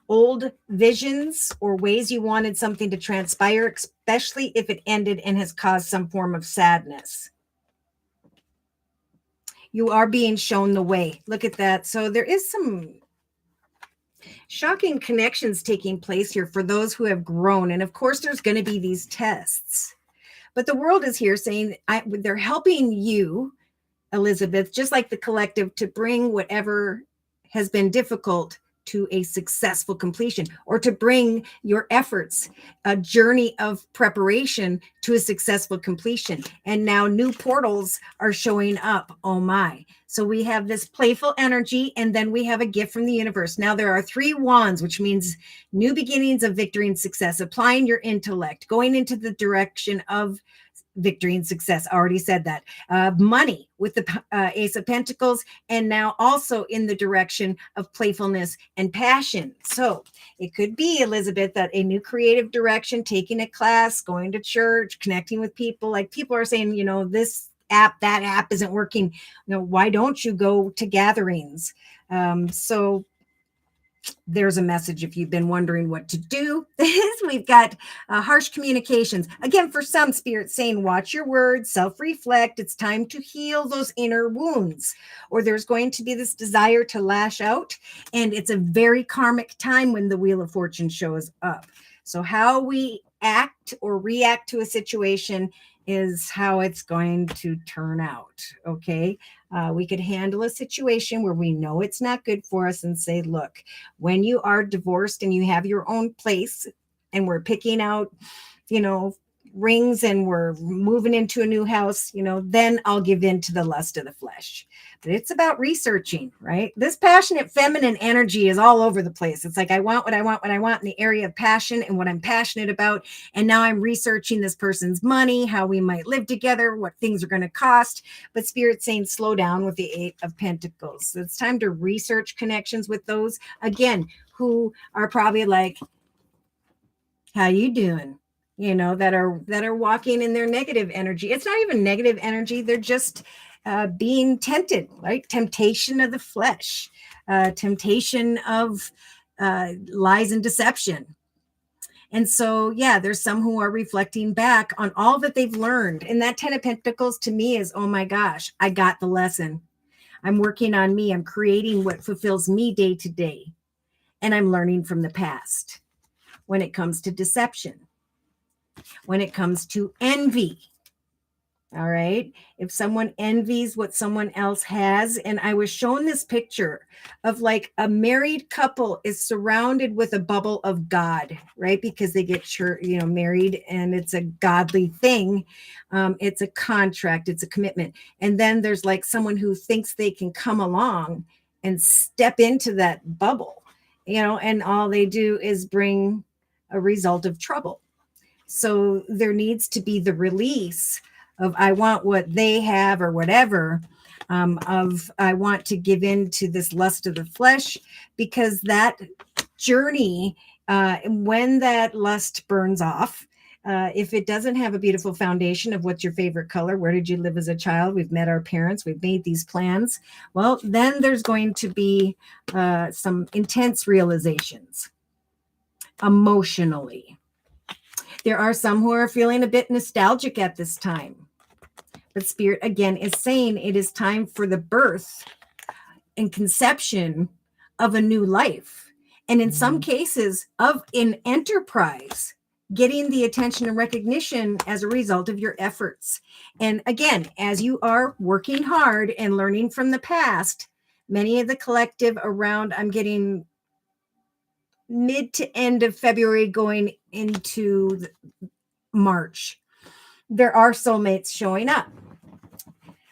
old visions or ways you wanted something to transpire, especially if it ended and has caused some form of sadness. You are being shown the way. Look at that. So there is some shocking connections taking place here for those who have grown. And of course, there's going to be these tests. But the world is here saying they're helping you, Elizabeth, just like the collective, to bring whatever has been difficult to a successful completion, or to bring your efforts, a journey of preparation to a successful completion. And now new portals are showing up. Oh my. So we have this playful energy, and then we have a gift from the universe. Now there are 3 wands, which means new beginnings of victory and success, applying your intellect, going into the direction of victory and success. Already said that. Money with the Ace of Pentacles, and now also in the direction of playfulness and passion. So it could be, Elizabeth, that a new creative direction, taking a class, going to church, connecting with people. Like people are saying, this app, that app isn't working. Why don't you go to gatherings? So there's a message if you've been wondering what to do. We've got harsh communications. Again, for some, Spirit's saying, watch your words, self-reflect. It's time to heal those inner wounds. Or there's going to be this desire to lash out. And it's a very karmic time when the Wheel of Fortune shows up. So how we act or react to a situation is how it's going to turn out. Okay. We could handle a situation where we know it's not good for us and say, look, when you are divorced and you have your own place and we're picking out, rings and we're moving into a new house, then I'll give in to the lust of the flesh. But it's about researching, right? This passionate feminine energy is all over the place. It's like, I want what I want in the area of passion and what I'm passionate about. And now I'm researching this person's money, how we might live together, what things are going to cost. But Spirit's saying, slow down with the 8 of Pentacles. So it's time to research connections with those, again, who are probably like, how you doing? That are walking in their negative energy. It's not even negative energy. They're just being tempted, right? Temptation of the flesh, temptation of lies and deception. And so, yeah, there's some who are reflecting back on all that they've learned. And that 10 of Pentacles to me is, oh my gosh, I got the lesson. I'm working on me. I'm creating what fulfills me day to day. And I'm learning from the past when it comes to deception. When it comes to envy, all right? If someone envies what someone else has, and I was shown this picture of like a married couple is surrounded with a bubble of God, right? Because they get married, and it's a godly thing. It's a contract, it's a commitment. And then there's like someone who thinks they can come along and step into that bubble, and all they do is bring a result of trouble. So there needs to be the release of I want what they have or whatever, of I want to give in to this lust of the flesh, because that journey, when that lust burns off, if it doesn't have a beautiful foundation of what's your favorite color, where did you live as a child, we've met our parents, we've made these plans, well, then there's going to be some intense realizations emotionally. There are some who are feeling a bit nostalgic at this time. But Spirit, again, is saying it is time for the birth and conception of a new life. And in some cases, of an enterprise getting the attention and recognition as a result of your efforts. And again, as you are working hard and learning from the past, many of the collective around, I'm getting mid to end of February going into March, there are soulmates showing up.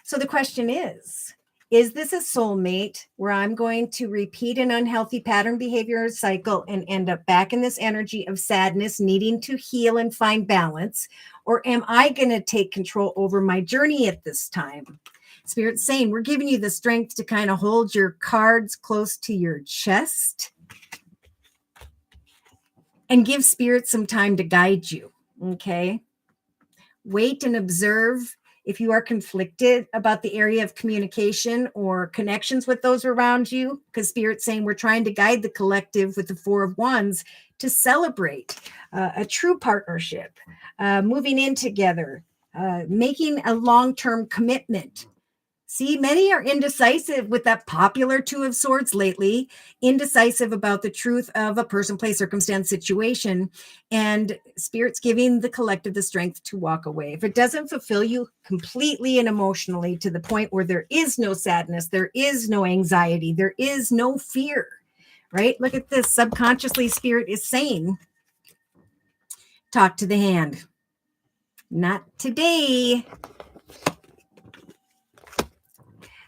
So the question is this a soulmate where I'm going to repeat an unhealthy pattern behavior cycle and end up back in this energy of sadness, needing to heal and find balance? Or am I going to take control over my journey at this time? Spirit's saying we're giving you the strength to kind of hold your cards close to your chest and give Spirit some time to guide you, okay? Wait and observe if you are conflicted about the area of communication or connections with those around you, because Spirit's saying we're trying to guide the collective with the Four of Wands to celebrate a true partnership, moving in together, making a long-term commitment. See, many are indecisive with that popular Two of Swords lately, indecisive about the truth of a person, place, circumstance, situation, and Spirit's giving the collective the strength to walk away. If it doesn't fulfill you completely and emotionally to the point where there is no sadness, there is no anxiety, there is no fear, right? Look at this. Subconsciously, Spirit is saying, talk to the hand. Not today.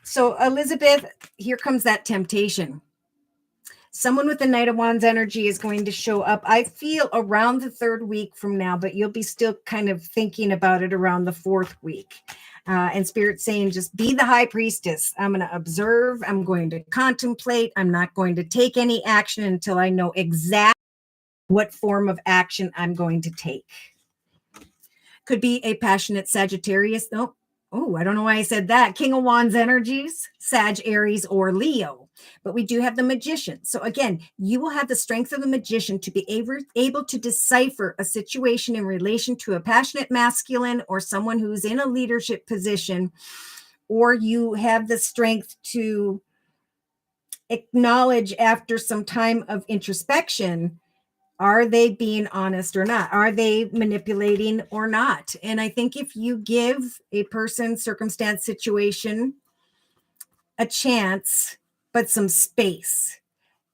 So Elizabeth, here comes that temptation. Someone with the Knight of Wands energy is going to show up, I feel, around the 3rd week from now, but you'll be still kind of thinking about it around the 4th week. And Spirit's saying, just be the high priestess. I'm going to observe. I'm going to contemplate. I'm not going to take any action until I know exactly what form of action I'm going to take. Could be a passionate Sagittarius. No. Oh, I don't know why I said that. King of Wands energies, Sag, Aries, or Leo. But we do have the Magician. So again, you will have the strength of the Magician to be able to decipher a situation in relation to a passionate masculine or someone who's in a leadership position, or you have the strength to acknowledge after some time of introspection, are they being honest or not? Are they manipulating or not? And I think if you give a person, circumstance, situation a chance, but some space,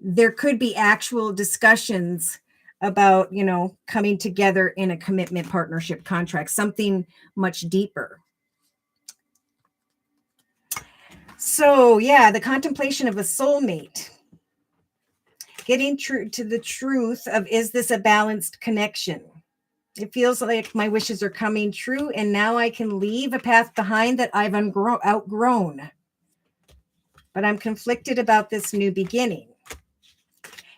there could be actual discussions about, coming together in a commitment, partnership, contract, something much deeper. So yeah, the contemplation of a soulmate. Getting true to the truth of, is this a balanced connection? It feels like my wishes are coming true, and now I can leave a path behind that I've outgrown. But I'm conflicted about this new beginning.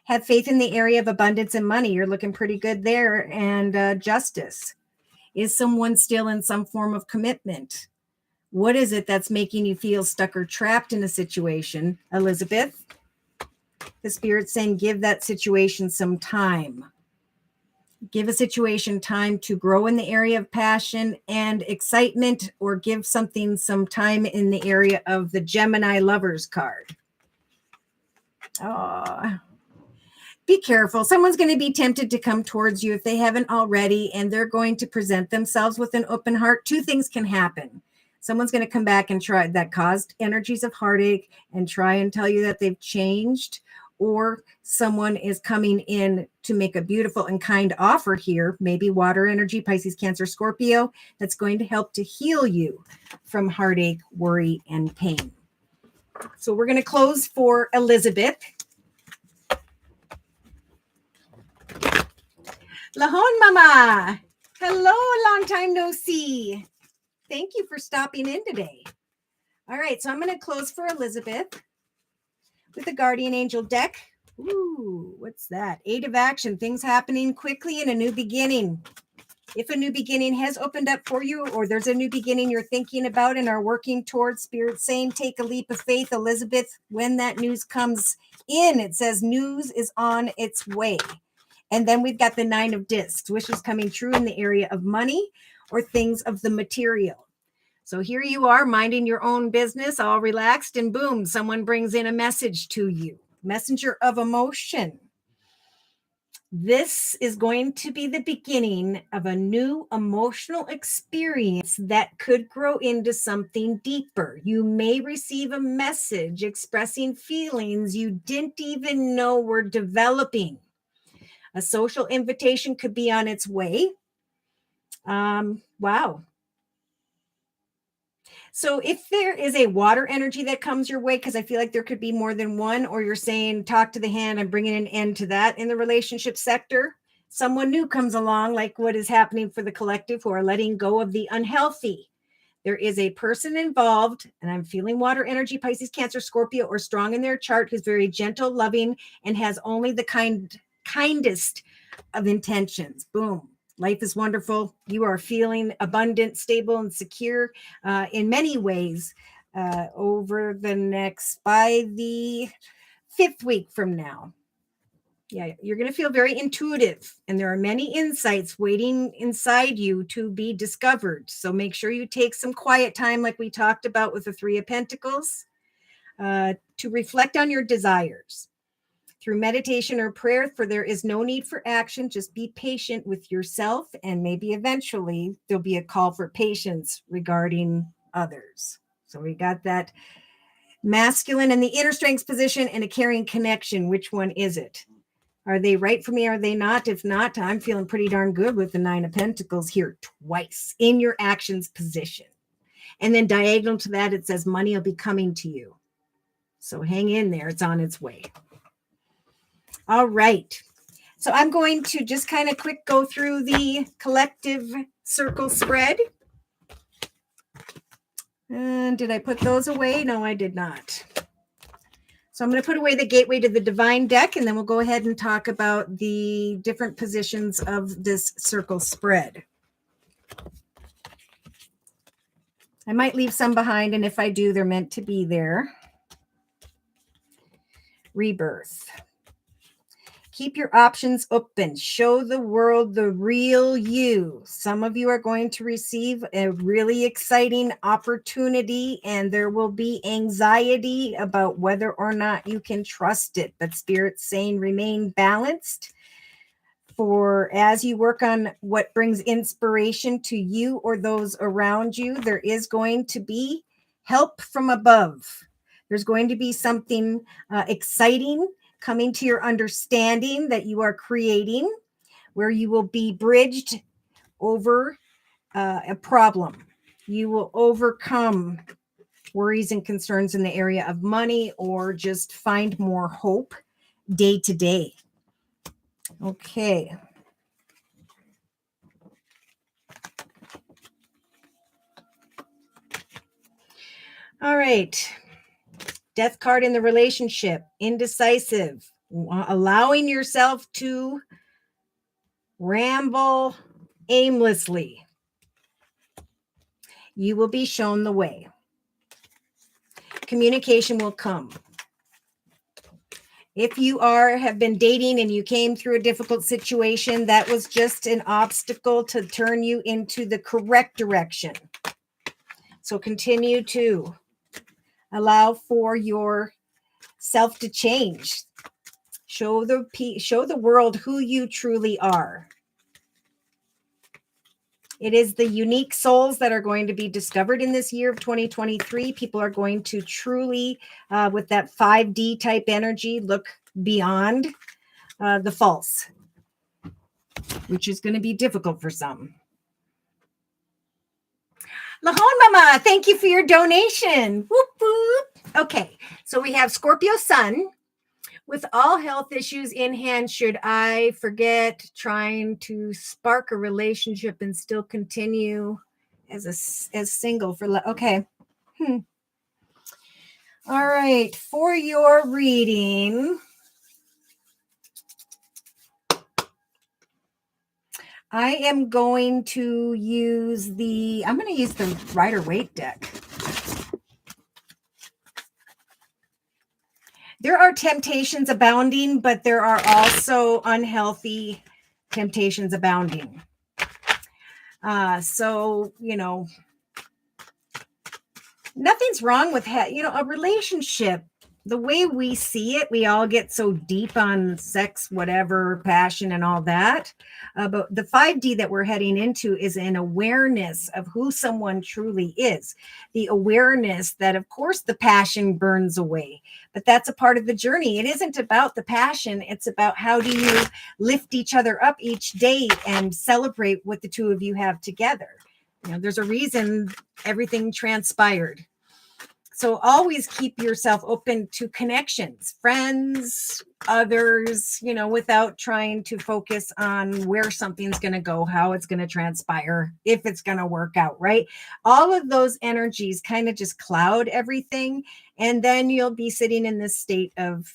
Have faith in the area of abundance and money. You're looking pretty good there. And justice. Is someone still in some form of commitment? What is it that's making you feel stuck or trapped in a situation, Elizabeth? The Spirit's saying, give that situation some time. Give a situation time to grow in the area of passion and excitement, or give something some time in the area of the Gemini lovers card. Oh, be careful. Someone's going to be tempted to come towards you if they haven't already, and they're going to present themselves with an open heart. Two things can happen. Someone's going to come back and try that caused energies of heartache and try and tell you that they've changed, or someone is coming in to make a beautiful and kind offer here, maybe water energy, Pisces, Cancer, Scorpio, that's going to help to heal you from heartache, worry, and pain. So we're going to close for Elizabeth. Lahon Mama. Hello, long time no see. Thank you for stopping in today. All right, so I'm going to close for Elizabeth with the Guardian Angel deck. Ooh, what's that? 8 of Action, things happening quickly and a new beginning. If a new beginning has opened up for you, or there's a new beginning you're thinking about and are working towards, Spirit saying, take a leap of faith, Elizabeth. When that news comes in, it says news is on its way. And then we've got the 9 of Discs, wishes coming true in the area of money or things of the material. So here you are minding your own business, all relaxed, and boom, someone brings in a message to you. Messenger of emotion. This is going to be the beginning of a new emotional experience that could grow into something deeper. You may receive a message expressing feelings you didn't even know were developing. A social invitation could be on its way. Wow. So if there is a water energy that comes your way, because I feel like there could be more than one, or you're saying talk to the hand, I'm bringing an end to that in the relationship sector. Someone new comes along, like what is happening for the collective who are letting go of the unhealthy. There is a person involved, and I'm feeling water energy, Pisces, Cancer, Scorpio, or strong in their chart, who's very gentle, loving, and has only the kindest of intentions. Boom. Life is wonderful. You are feeling abundant, stable, and secure in many ways over the next, by the 5th week from now. Yeah, you're going to feel very intuitive, and there are many insights waiting inside you to be discovered. So make sure you take some quiet time, like we talked about with the 3 of Pentacles, to reflect on your desires. Through meditation or prayer, for there is no need for action. Just be patient with yourself, and maybe eventually there'll be a call for patience regarding others. So we got that masculine in the inner strength position and a caring connection. Which one is it? Are they right for me? Are they not? If not, I'm feeling pretty darn good with the 9 of Pentacles here twice in your actions position. And then diagonal to that, it says money will be coming to you. So hang in there. It's on its way. All right. So I'm going to just kind of quick go through the collective circle spread. And did I put those away? No, I did not. So I'm going to put away the gateway to the divine deck, and then we'll go ahead and talk about the different positions of this circle spread. I might leave some behind, and if I do, they're meant to be there. Rebirth. Keep your options open. Show the world the real you. Some of you are going to receive a really exciting opportunity, and there will be anxiety about whether or not you can trust it. But Spirit's saying remain balanced. For as you work on what brings inspiration to you or those around you, there is going to be help from above. There's going to be something exciting coming to your understanding that you are creating, where you will be bridged over a problem. You will overcome worries and concerns in the area of money, or just find more hope day to day. Okay. All right. Death card in the relationship, indecisive, allowing yourself to ramble aimlessly. You will be shown the way. Communication will come. If you have been dating and you came through a difficult situation, that was just an obstacle to turn you into the correct direction. So continue to allow for your self to change. Show the world who you truly are. It is the unique souls that are going to be discovered in this year of 2023. People are going to truly, with that 5D type energy, look beyond the false, which is going to be difficult for some. Lahon Mama, thank you for your donation. Whoop, whoop. Okay, so we have Scorpio Sun. With all health issues in hand, should I forget trying to spark a relationship and still continue as single for okay. All right, for your reading, I am going to use the Rider-Waite deck. There are temptations abounding, but there are also unhealthy temptations abounding. So, nothing's wrong with a relationship. The way we see it, we all get so deep on sex, whatever, passion and all that. But the 5D that we're heading into is an awareness of who someone truly is. The awareness that, of course, the passion burns away, but that's a part of the journey. It isn't about the passion. It's about how do you lift each other up each day and celebrate what the two of you have together. There's a reason everything transpired. So always keep yourself open to connections, friends, others, without trying to focus on where something's going to go, how it's going to transpire, if it's going to work out, right? All of those energies kind of just cloud everything. And then you'll be sitting in this state of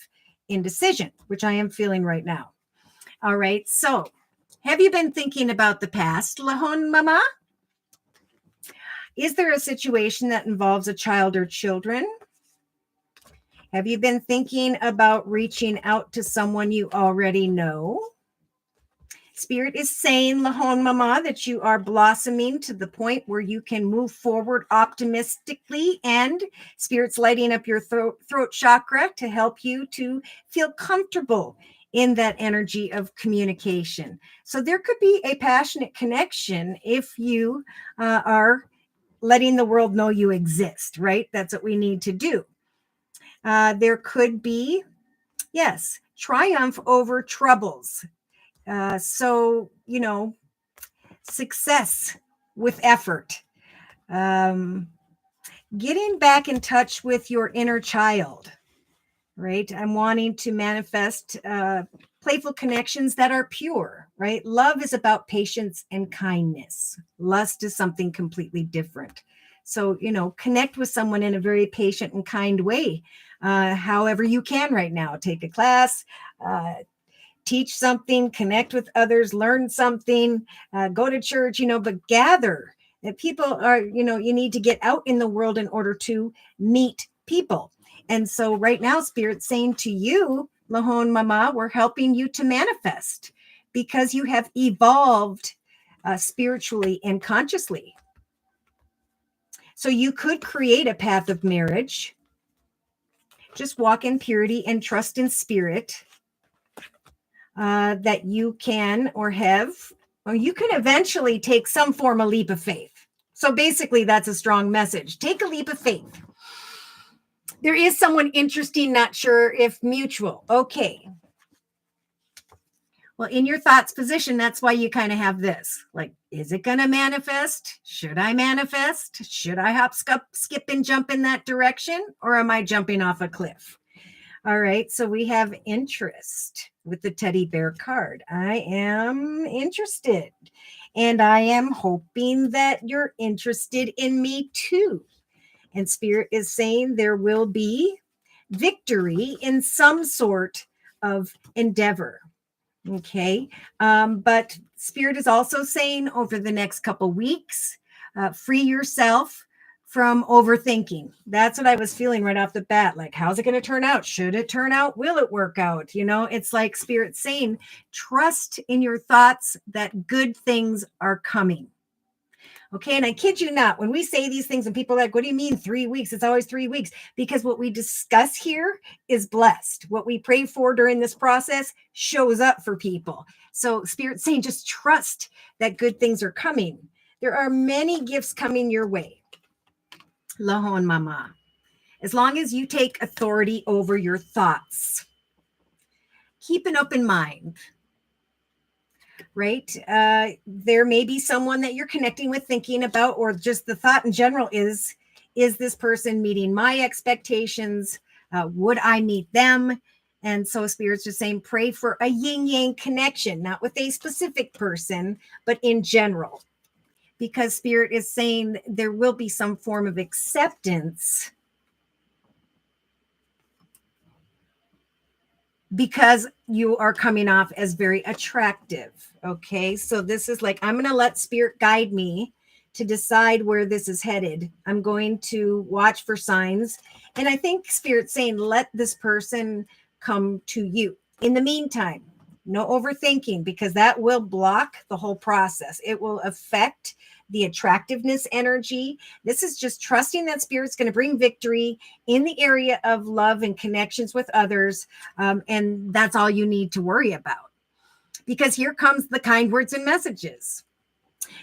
indecision, which I am feeling right now. All right. So have you been thinking about the past, Lahon Mama? Is there a situation that involves a child or children? Have you been thinking about reaching out to someone you already know? Spirit is saying, Lahon Mama, that you are blossoming to the point where you can move forward optimistically, and Spirit's lighting up your throat chakra to help you to feel comfortable in that energy of communication. So there could be a passionate connection if you are letting the world know you exist, right? That's what we need to do. There could be, yes, triumph over troubles. So, success with effort. Getting back in touch with your inner child, right? I'm wanting to manifest playful connections that are pure, right? Love is about patience and kindness. Lust is something completely different. So, connect with someone in a very patient and kind way, however you can right now. Take a class, teach something, connect with others, learn something, go to church, but gather. That people are, you need to get out in the world in order to meet people. And so right now, Spirit's saying to you, Lahon Mama, we're helping you to manifest because you have evolved spiritually and consciously. So you could create a path of marriage. Just walk in purity and trust in Spirit that you can or you can eventually take some form of leap of faith. So basically, that's a strong message. Take a leap of faith. There is someone interesting, not sure if mutual. Okay. Well, in your thoughts position, that's why you kind of have this. Like, is it going to manifest? Should I manifest? Should I hop, skip, and jump in that direction? Or am I jumping off a cliff? All right. So we have interest with the teddy bear card. I am interested. And I am hoping that you're interested in me too. And Spirit is saying there will be victory in some sort of endeavor. Okay. But Spirit is also saying over the next couple weeks, free yourself from overthinking. That's what I was feeling right off the bat. Like, how's it going to turn out? Should it turn out? Will it work out? It's like Spirit saying, trust in your thoughts that good things are coming. Okay. And I kid you not, when we say these things and people are like, what do you mean 3 weeks? It's always 3 weeks, because what we discuss here is blessed. What we pray for during this process shows up for people. So Spirit's saying, just trust that good things are coming. There are many gifts coming your way. Lahon Mama, as long as you take authority over your thoughts, keep an open mind. Right? There may be someone that you're connecting with, thinking about, or just the thought in general is this person meeting my expectations? Would I meet them? And so Spirit's just saying, pray for a yin yang connection, not with a specific person, but in general. because Spirit is saying there will be some form of acceptance because you are coming off as very attractive. Okay. So this is like, I'm going to let Spirit guide me to decide where this is headed. I'm going to watch for signs. And I think Spirit's saying, let this person come to you. In the meantime, no overthinking, because that will block the whole process. It will affect the attractiveness energy. This is just trusting that Spirit's going to bring victory in the area of love and connections with others. And that's all you need to worry about. Because here comes the kind words and messages.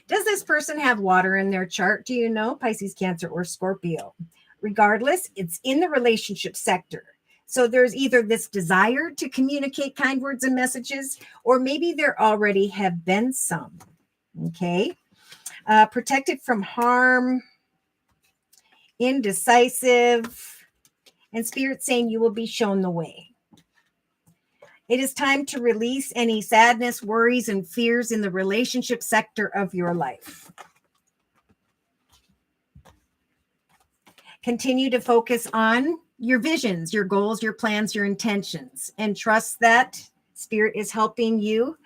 Does this person have water in their chart? Do you know? Pisces, Cancer, or Scorpio? Regardless, it's in the relationship sector. So there's either this desire to communicate kind words and messages, or maybe there already have been some. Okay. Protected from harm, indecisive, and Spirit saying you will be shown the way. It is time to release any sadness, worries, and fears in the relationship sector of your life. Continue to focus on your visions, your goals, your plans, your intentions, and trust that Spirit is helping you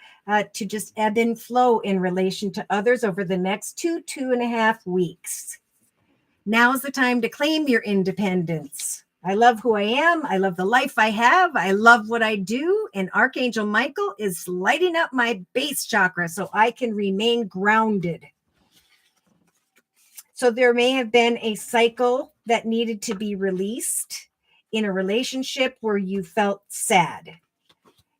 to just ebb and flow in relation to others over the next 2.5 weeks. Now is the time to claim your independence. I love who I am. I love the life I have. I love what I do. And Archangel Michael is lighting up my base chakra so I can remain grounded. So there may have been a cycle that needed to be released in a relationship where you felt sad.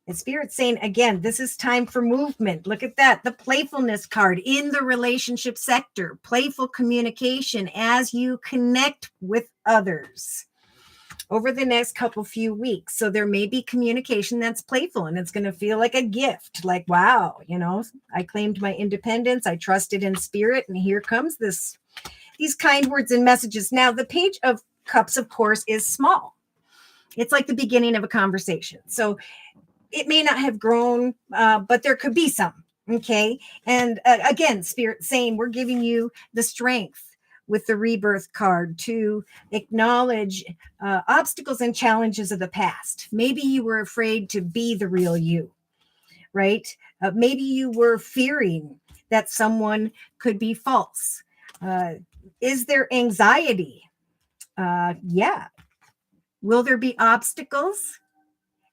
And Spirit's saying, again, this is time for movement. Look at that. The playfulness card in the relationship sector, playful communication as you connect with others over the next few weeks. So there may be communication that's playful and it's going to feel like a gift. Like, wow, I claimed my independence. I trusted in Spirit. And here comes these kind words and messages. Now, the Page of Cups, of course, is small. It's like the beginning of a conversation. So it may not have grown, but there could be some. Okay. And again, Spirit saying we're giving you the strength with the Rebirth card to acknowledge obstacles and challenges of the past. Maybe you were afraid to be the real you, right? Maybe you were fearing that someone could be false. Is there anxiety? Yeah. Will there be obstacles?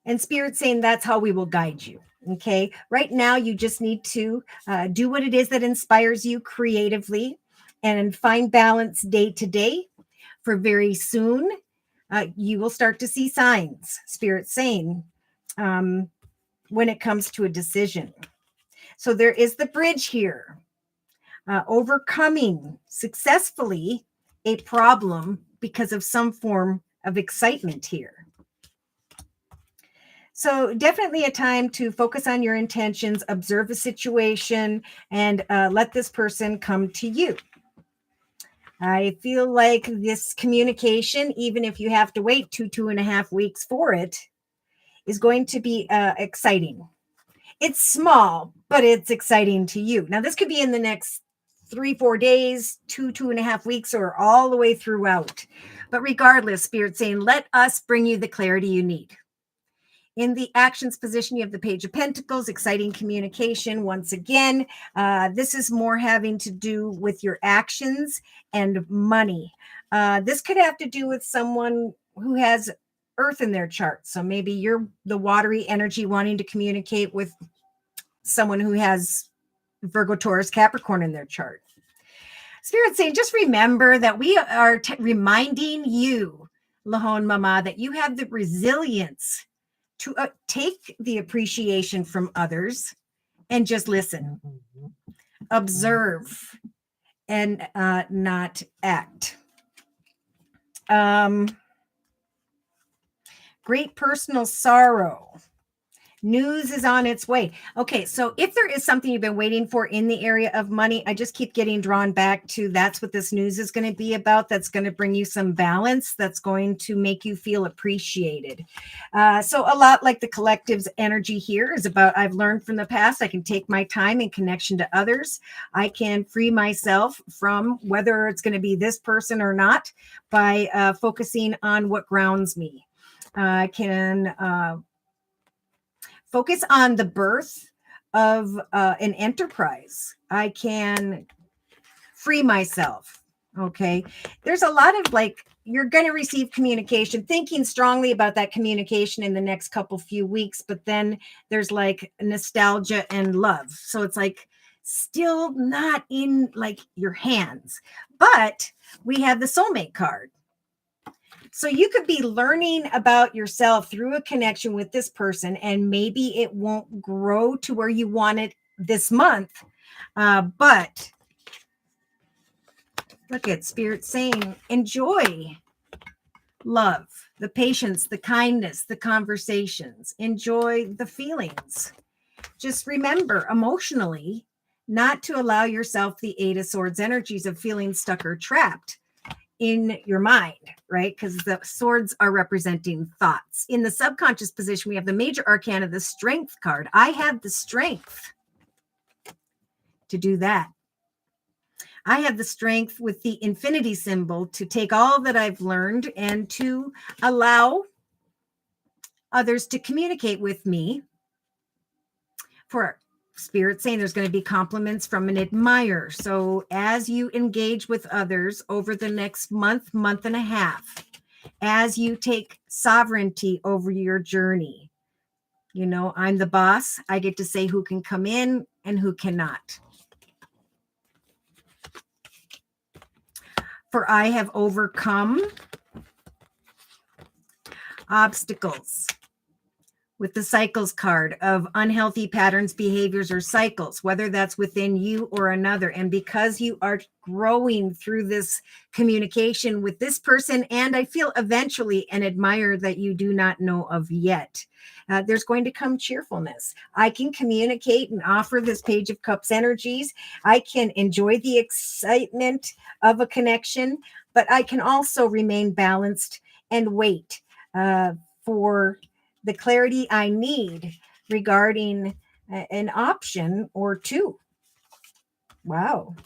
And Spirit saying that's how we will guide you. Okay. Right now, you just need to do what it is that inspires you creatively and find balance day to day. For very soon, you will start to see signs, Spirit saying, when it comes to a decision. So there is the bridge here, overcoming successfully a problem because of some form of excitement here. So definitely a time to focus on your intentions, observe the situation, and let this person come to you. I feel like this communication, even if you have to wait 2.5 weeks for it, is going to be exciting. It's small, but it's exciting to you. Now, this could be in the next 3-4 days, 2.5 weeks, or all the way throughout. But regardless, Spirit's saying, let us bring you the clarity you need. In the actions position, you have the Page of Pentacles, exciting communication. Once again, this is more having to do with your actions and money. This could have to do with someone who has Earth in their chart. So maybe you're the watery energy wanting to communicate with someone who has Virgo, Taurus, Capricorn in their chart. Spirit saying, just remember that we are reminding you, Lahon Mama, that you have the resilience to take the appreciation from others and just listen, observe, and not act. Great personal sorrow. News is on its way. Okay, so if there is something you've been waiting for in the area of money, I just keep getting drawn back to that's what this news is going to be about. That's going to bring you some balance. That's going to make you feel appreciated. So a lot like the collective's energy here is about I've learned from the past. I can take my time in connection to others. I can free myself from whether it's going to be this person or not by focusing on what grounds me. I can focus on the birth of an enterprise. I can free myself. Okay. There's a lot of like, you're going to receive communication, thinking strongly about that communication in the next few weeks, but then there's like nostalgia and love. So it's like still not in like your hands, but we have the soulmate card. So you could be learning about yourself through a connection with this person, and maybe it won't grow to where you want it this month. But look at Spirit saying, enjoy love, the patience, the kindness, the conversations, enjoy the feelings. Just remember emotionally not to allow yourself the Eight of Swords energies of feeling stuck or trapped in your mind, right? Because the swords are representing thoughts. In the subconscious position, we have the major arcana, the strength card. I have the strength to do that. I have the strength with the infinity symbol to take all that I've learned and to allow others to communicate with me. For Spirit saying there's going to be compliments from an admirer. So as you engage with others over the next month and a half, as you take sovereignty over your journey, you know, I'm the boss. I get to say who can come in and who cannot. For I have overcome obstacles. With the cycles card of unhealthy patterns, behaviors, or cycles, whether that's within you or another. And because you are growing through this communication with this person, and I feel eventually an admirer that you do not know of yet, there's going to come cheerfulness. I can communicate and offer this Page of Cups energies. I can enjoy the excitement of a connection, but I can also remain balanced and wait for the clarity I need regarding an option or two. Wow.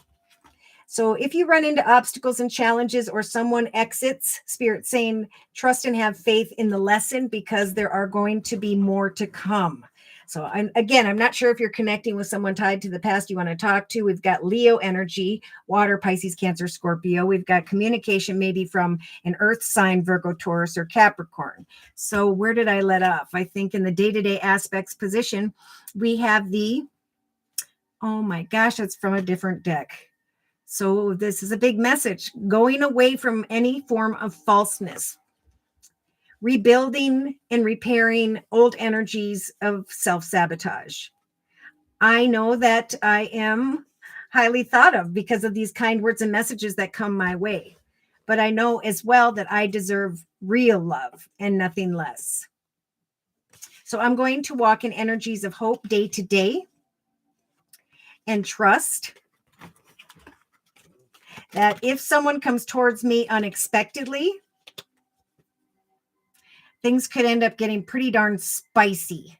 So if you run into obstacles and challenges or someone exits, Spirit saying, trust and have faith in the lesson because there are going to be more to come. So I'm not sure if you're connecting with someone tied to the past you want to talk to. We've got Leo energy, water, Pisces, Cancer, Scorpio. We've got communication maybe from an earth sign, Virgo, Taurus, or Capricorn. So where did I let off? I think in the day-to-day aspects position, we have oh my gosh, that's from a different deck. So this is a big message, going away from any form of falseness. Rebuilding and repairing old energies of self-sabotage. I know that I am highly thought of because of these kind words and messages that come my way. But I know as well that I deserve real love and nothing less. So I'm going to walk in energies of hope day to day and trust that if someone comes towards me unexpectedly, things could end up getting pretty darn spicy.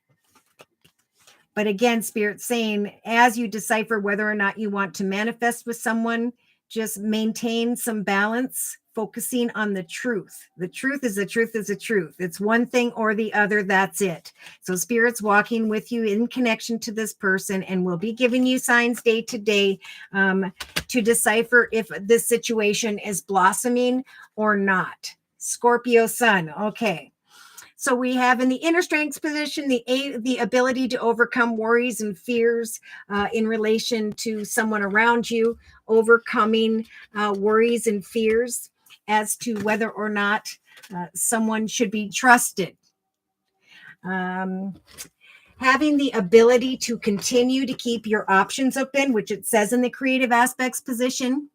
But again, Spirit saying, as you decipher whether or not you want to manifest with someone, just maintain some balance, focusing on the truth. The truth is the truth is the truth. It's one thing or the other. That's it. So Spirit's walking with you in connection to this person and will be giving you signs day to day to decipher if this situation is blossoming or not. Scorpio sun. Okay. So we have in the inner strength position, the ability to overcome worries and fears in relation to someone around you, overcoming worries and fears as to whether or not someone should be trusted. Having the ability to continue to keep your options open, which it says in the creative aspects position.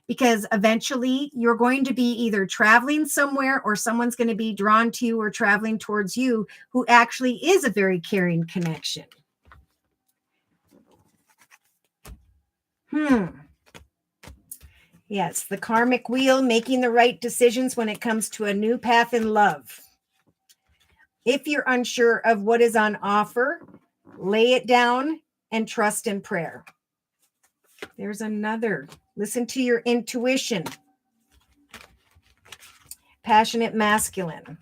because eventually you're going to be either traveling somewhere or someone's going to be drawn to you or traveling towards you who actually is a very caring connection. Yes, the karmic wheel, making the right decisions when it comes to a new path in love. If you're unsure of what is on offer, lay it down and trust in prayer. There's another. Listen to your intuition. Passionate masculine.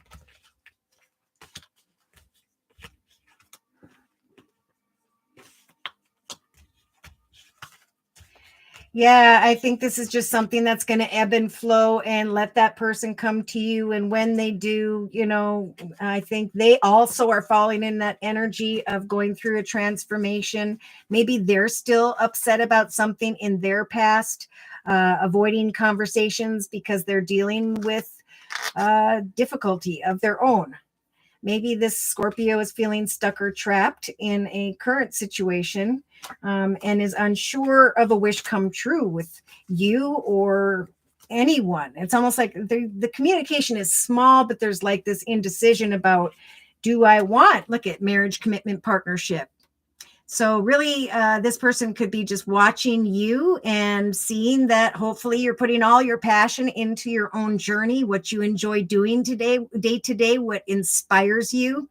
Yeah, I think this is just something that's going to ebb and flow, and let that person come to you. And when they do, I think they also are falling in that energy of going through a transformation. Maybe they're still upset about something in their past, avoiding conversations because they're dealing with difficulty of their own. Maybe this Scorpio is feeling stuck or trapped in a current situation, and is unsure of a wish come true with you or anyone. It's almost like the communication is small, but there's like this indecision about, do I want, look at marriage, commitment, partnership. So really, this person could be just watching you and seeing that hopefully you're putting all your passion into your own journey, what you enjoy doing today, day to day, what inspires you.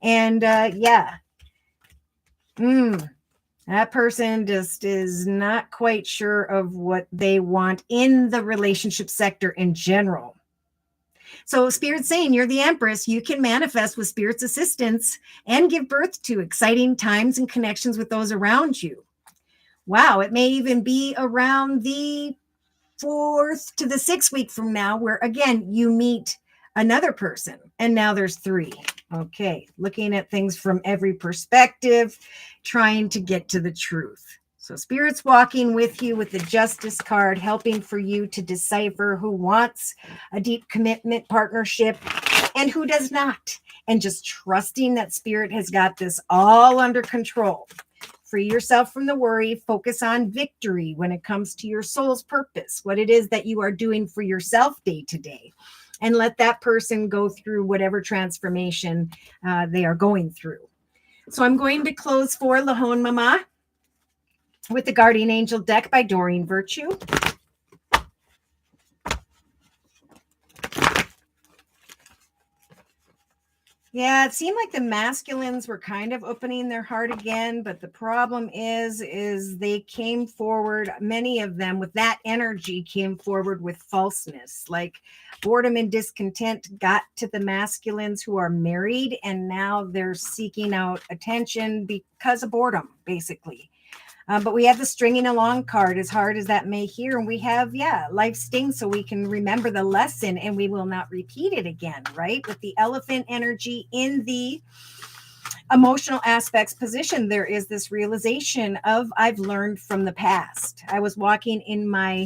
And that person just is not quite sure of what they want in the relationship sector in general. So Spirit's saying you're the Empress. You can manifest with Spirit's assistance and give birth to exciting times and connections with those around you. Wow, it may even be around the 4th to the 6th week from now, where again, you meet another person. And now there's 3. Okay, looking at things from every perspective, trying to get to the truth. So Spirit's walking with you with the Justice card, helping for you to decipher who wants a deep commitment partnership and who does not. And just trusting that Spirit has got this all under control. Free yourself from the worry. Focus on victory when it comes to your soul's purpose, what it is that you are doing for yourself day to day. And let that person go through whatever transformation they are going through. So I'm going to close for Lahon Mama with the Guardian Angel deck by Doreen Virtue. Yeah, it seemed like the masculines were kind of opening their heart again, but the problem is they came forward, many of them with that energy came forward with falseness, like boredom and discontent got to the masculines who are married, and now they're seeking out attention because of boredom, basically. But we have the stringing along card, as hard as that may hear. And we have, life stings, so we can remember the lesson and we will not repeat it again, right? With the elephant energy in the emotional aspects position, there is this realization of, I've learned from the past. I was walking in my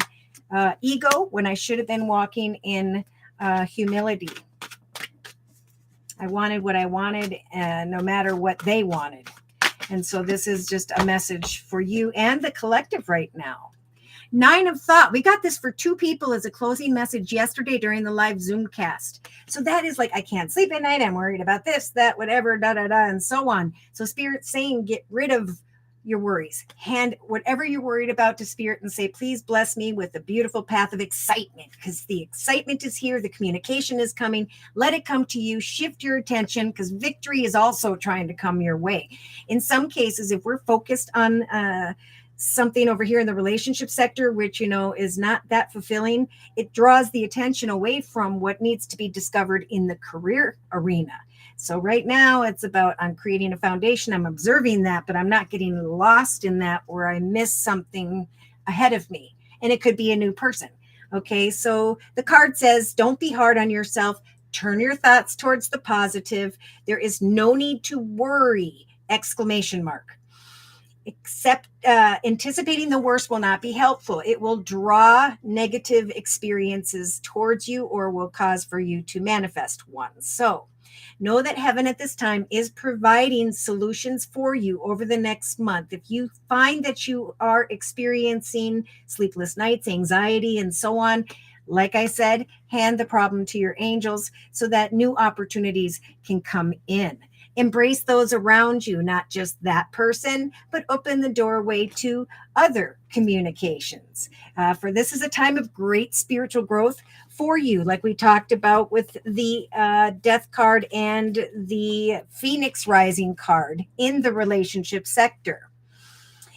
ego when I should have been walking in humility. I wanted what I wanted, no matter what they wanted. And so this is just a message for you and the collective right now. 9 of thought. We got this for 2 people as a closing message yesterday during the live Zoom cast. So that is like, I can't sleep at night. I'm worried about this, that, whatever, and so on. So Spirit's saying, get rid of your worries. Hand whatever you're worried about to Spirit and say, please bless me with a beautiful path of excitement, because the excitement is here. The communication is coming. Let it come to you. Shift your attention, because victory is also trying to come your way. In some cases, if we're focused on something over here in the relationship sector, which, is not that fulfilling, it draws the attention away from what needs to be discovered in the career arena. So right now it's about, I'm creating a foundation. I'm observing that, but I'm not getting lost in that where I miss something ahead of me. And it could be a new person. Okay. So the card says, don't be hard on yourself. Turn your thoughts towards the positive. There is no need to worry, ! Except anticipating the worst will not be helpful. It will draw negative experiences towards you or will cause for you to manifest one. So Know that heaven at this time is providing solutions for you over the next month. If you find that you are experiencing sleepless nights, anxiety, and so on, like I said, hand the problem to your angels so that new opportunities can come in. Embrace those around you, not just that person, but open the doorway to other communications. For this is a time of great spiritual growth for you, like we talked about with the Death card and the Phoenix Rising card in the relationship sector.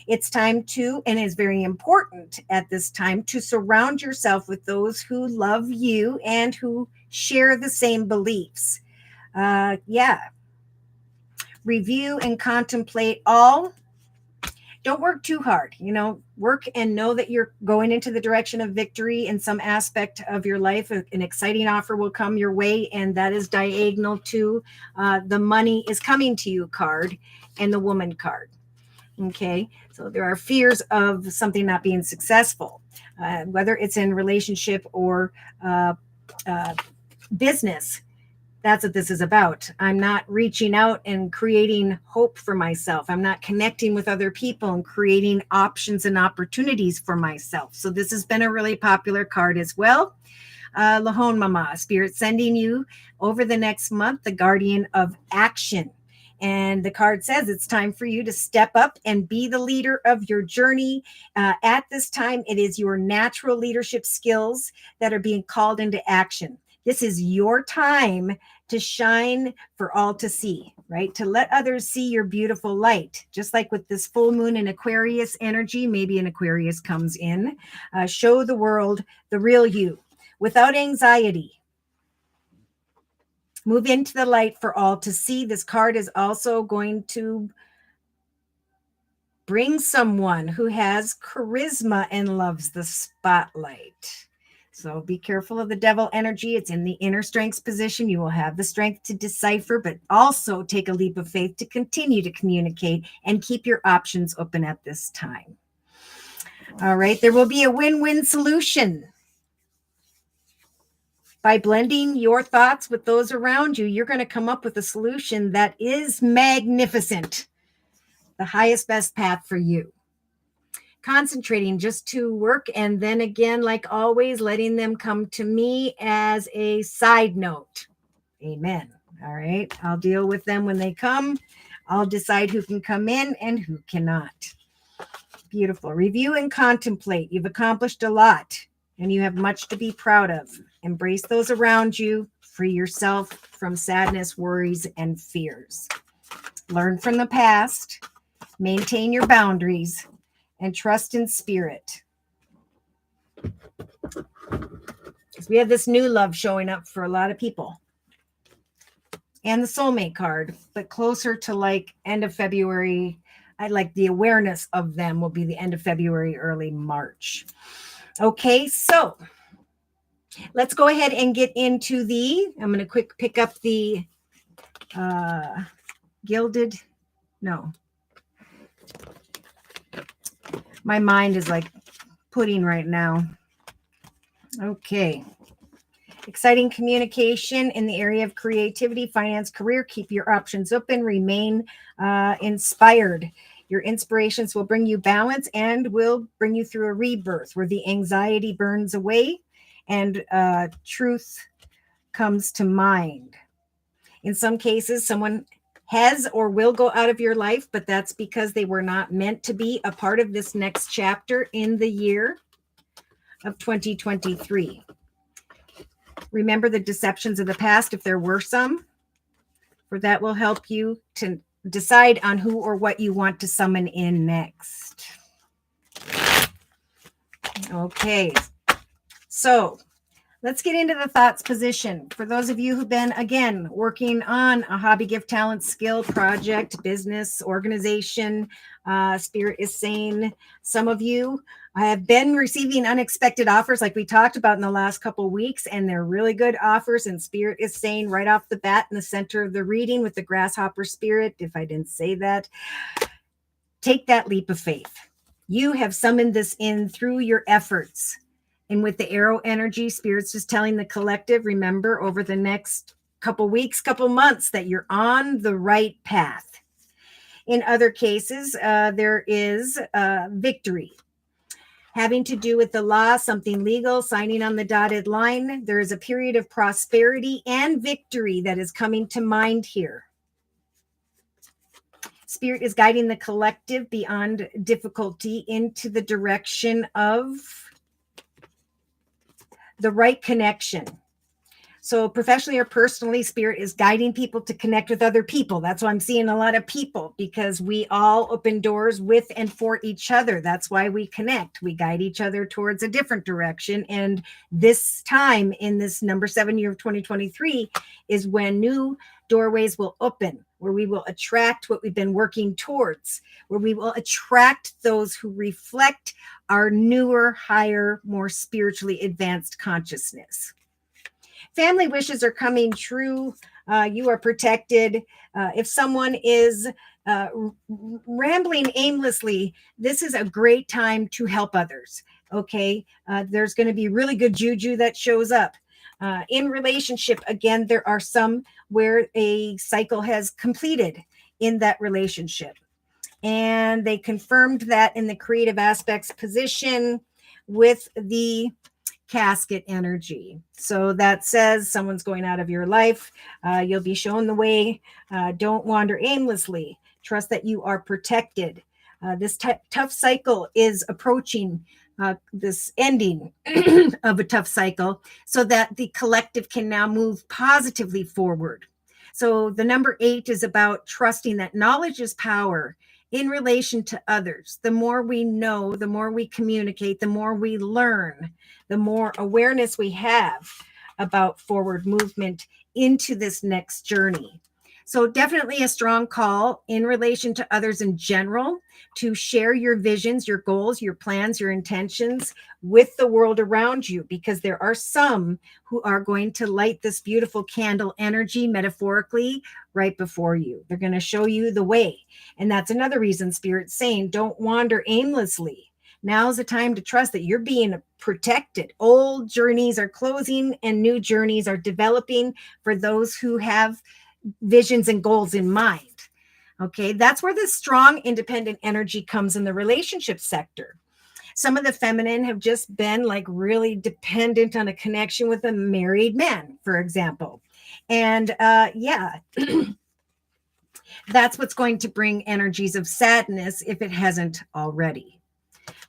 It's time to, and is very important at this time, to surround yourself with those who love you and who share the same beliefs. Review and contemplate all. Don't work too hard, work and know that you're going into the direction of victory in some aspect of your life. An exciting offer will come your way, and that is diagonal to the money is coming to you card and the woman card. Okay, so there are fears of something not being successful, whether it's in relationship or business. That's what this is about. I'm not reaching out and creating hope for myself. I'm not connecting with other people and creating options and opportunities for myself. So this has been a really popular card as well. Lahon Mama, Spirit sending you over the next month, the guardian of action. And the card says it's time for you to step up and be the leader of your journey. At this time, it is your natural leadership skills that are being called into action. This is your time to shine for all to see, right? To let others see your beautiful light. Just like with this full moon in Aquarius energy, maybe an Aquarius comes in. Show the world the real you without anxiety. Move into the light for all to see. This card is also going to bring someone who has charisma and loves the spotlight. So be careful of the devil energy. It's in the inner strengths position. You will have the strength to decipher, but also take a leap of faith to continue to communicate and keep your options open at this time. All right. There will be a win-win solution. By blending your thoughts with those around you, you're going to come up with a solution that is magnificent. The highest, best path for you. Concentrating just to work, and then again, like always, letting them come to me as a side note. Amen. All right. I'll deal with them when they come. I'll decide who can come in and who cannot. Beautiful. Review and contemplate. You've accomplished a lot and you have much to be proud of. Embrace those around you. Free yourself from sadness, worries, and fears. Learn from the past. Maintain your boundaries. And trust in spirit. Because we have this new love showing up for a lot of people. And the soulmate card, but closer to like end of February. I like the awareness of them will be the end of February, early March. Okay, so let's go ahead and get into I'm going to quick pick up the gilded, no. My mind is like pudding right now. Okay. Exciting communication in the area of creativity, finance, career. Keep your options open. Remain inspired. Your inspirations will bring you balance and will bring you through a rebirth where the anxiety burns away and truth comes to mind. In some cases, someone has or will go out of your life, but that's because they were not meant to be a part of this next chapter in the year of 2023. Remember the deceptions of the past, if there were some, for that will help you to decide on who or what you want to summon in next. Okay, so let's get into the thoughts position. For those of you who've been, again, working on a hobby, gift, talent, skill, project, business, organization, Spirit is saying some of you have been receiving unexpected offers like we talked about in the last couple of weeks, and they're really good offers. And Spirit is saying right off the bat in the center of the reading with the grasshopper spirit, if I didn't say that, take that leap of faith. You have summoned this in through your efforts. And with the arrow energy, Spirit's just telling the collective, remember, over the next couple weeks, couple months that you're on the right path. In other cases, there is victory having to do with the law, something legal, signing on the dotted line. There is a period of prosperity and victory that is coming to mind here. Spirit is guiding the collective beyond difficulty into the direction of the right connection. So professionally or personally, Spirit is guiding people to connect with other people. That's why I'm seeing a lot of people, because we all open doors with and for each other. That's why we connect. We guide each other towards a different direction. And this time in this number 7 year of 2023 is when new doorways will open, where we will attract what we've been working towards, where we will attract those who reflect our newer, higher, more spiritually advanced consciousness. Family wishes are coming true. You are protected. If someone is rambling aimlessly, this is a great time to help others. Okay. There's going to be really good juju that shows up. In relationship, again, there are some where a cycle has completed in that relationship. And they confirmed that in the creative aspects position with the casket energy. So that says someone's going out of your life. You'll be shown the way. Don't wander aimlessly. Trust that you are protected. This tough cycle is approaching this ending of a tough cycle, so that the collective can now move positively forward. So the number 8 is about trusting that knowledge is power in relation to others. The more we know, the more we communicate, the more we learn, the more awareness we have about forward movement into this next journey. So definitely a strong call in relation to others in general to share your visions, your goals, your plans, your intentions with the world around you, because there are some who are going to light this beautiful candle energy metaphorically right before you. They're going to show you the way. And that's another reason Spirit's saying don't wander aimlessly. Now's the time to trust that you're being protected. Old journeys are closing and new journeys are developing for those who have visions and goals in mind. Okay, that's where the strong independent energy comes in the relationship sector. Some of the feminine have just been like really dependent on a connection with a married man, for example. And that's what's going to bring energies of sadness if it hasn't already.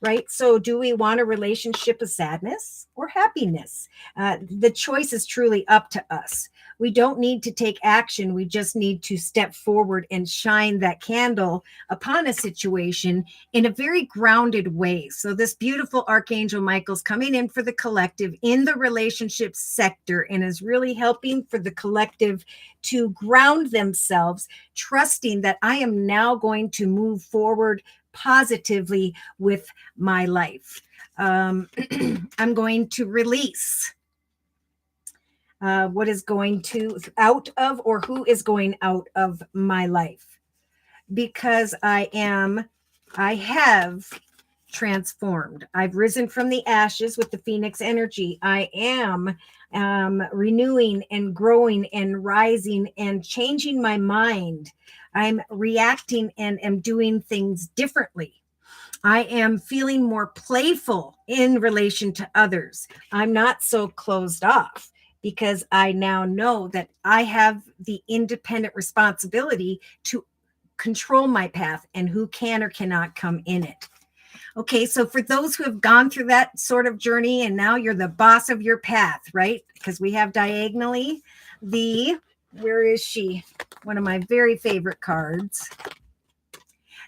Right? So do we want a relationship of sadness or happiness? The choice is truly up to us. We don't need to take action. We just need to step forward and shine that candle upon a situation in a very grounded way. So this beautiful Archangel Michael's coming in for the collective in the relationship sector and is really helping for the collective to ground themselves, trusting that I am now going to move forward positively with my life. I'm going to release what is going to out of, or who is going out of my life, because I have transformed. I've risen from the ashes with the Phoenix energy. I am renewing and growing and rising and changing my mind. I'm reacting and am doing things differently. I am feeling more playful in relation to others. I'm not so closed off, because I now know that I have the independent responsibility to control my path and who can or cannot come in it. Okay, so for those who have gone through that sort of journey and now you're the boss of your path, right? Because we have diagonally where is she? One of my very favorite cards,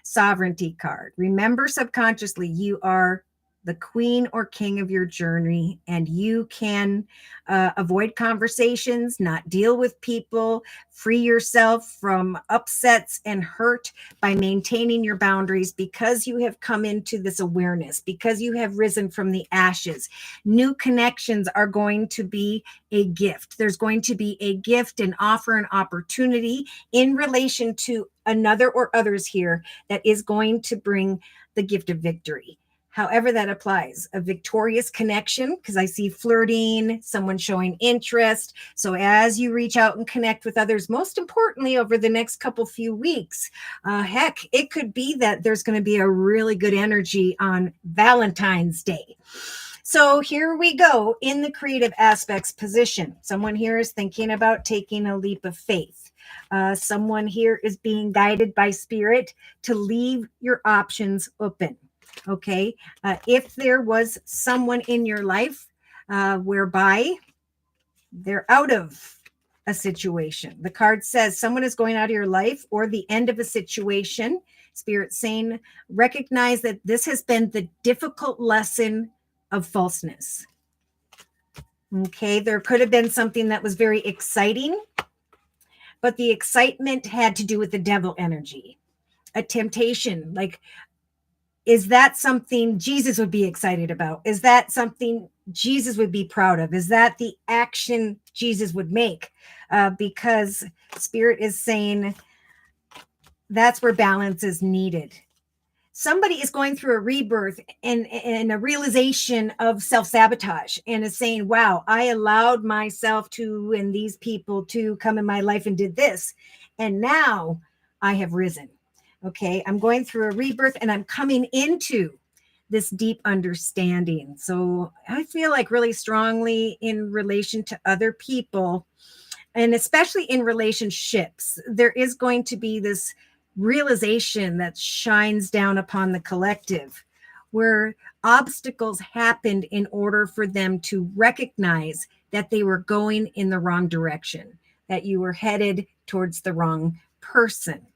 Sovereignty card. Remember subconsciously, you are the queen or king of your journey, and you can avoid conversations, not deal with people, free yourself from upsets and hurt by maintaining your boundaries, because you have come into this awareness, because you have risen from the ashes. New connections are going to be a gift. There's going to be a gift, an offer, an opportunity in relation to another or others here that is going to bring the gift of victory. however that applies. A victorious connection, because I see flirting, someone showing interest. So as you reach out and connect with others, most importantly, over the next few weeks, heck, it could be that there's going to be a really good energy on Valentine's Day. So here we go in the creative aspects position. Someone here is thinking about taking a leap of faith. Someone here is being guided by spirit to leave your options open. Okay. If there was someone in your life whereby they're out of a situation, the card says someone is going out of your life or the end of a situation. Spirit saying, recognize that this has been the difficult lesson of falseness. Okay. There could have been something that was very exciting, but the excitement had to do with the devil energy, a temptation. Like, is that something Jesus would be excited about? Is that something Jesus would be proud of? Is that the action Jesus would make? Because Spirit is saying that's where balance is needed. Somebody is going through a rebirth and a realization of self-sabotage and is saying, wow, I allowed myself to, and these people to come in my life and did this. And now I have risen. Okay, I'm going through a rebirth and I'm coming into this deep understanding. So I feel like really strongly in relation to other people, and especially in relationships, there is going to be this realization that shines down upon the collective, where obstacles happened in order for them to recognize that they were going in the wrong direction, that you were headed towards the wrong person.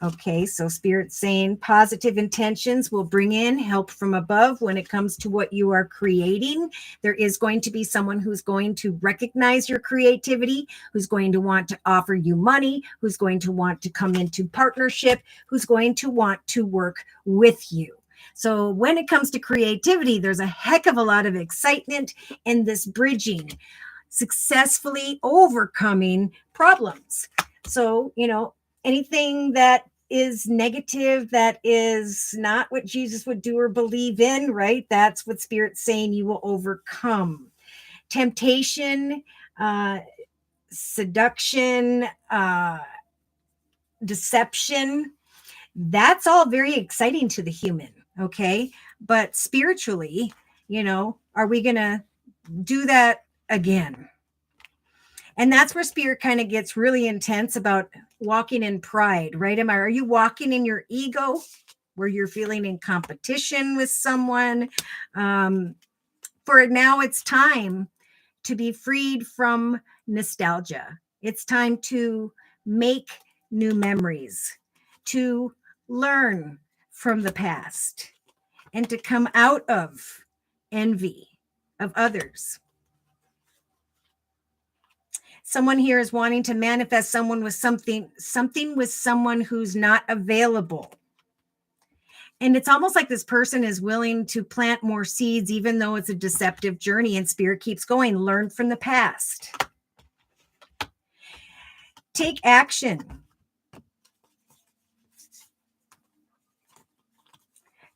Okay, so Spirit's saying positive intentions will bring in help from above when it comes to what you are creating. There is going to be someone who's going to recognize your creativity, who's going to want to offer you money, who's going to want to come into partnership, who's going to want to work with you. So when it comes to creativity, there's a heck of a lot of excitement in this bridging, successfully overcoming problems. So, anything that is negative, that is not what Jesus would do or believe in, right? That's what Spirit's saying you will overcome. Temptation, seduction, deception, that's all very exciting to the human, okay? But spiritually, are we going to do that again? And that's where Spirit kind of gets really intense about walking in pride, right? Are you walking in your ego where you're feeling in competition with someone? For now, it's time to be freed from nostalgia. It's time to make new memories, to learn from the past, and to come out of envy of others. Someone here is wanting to manifest someone with something with someone who's not available. And it's almost like this person is willing to plant more seeds, even though it's a deceptive journey, and Spirit keeps going. Learn from the past. Take action.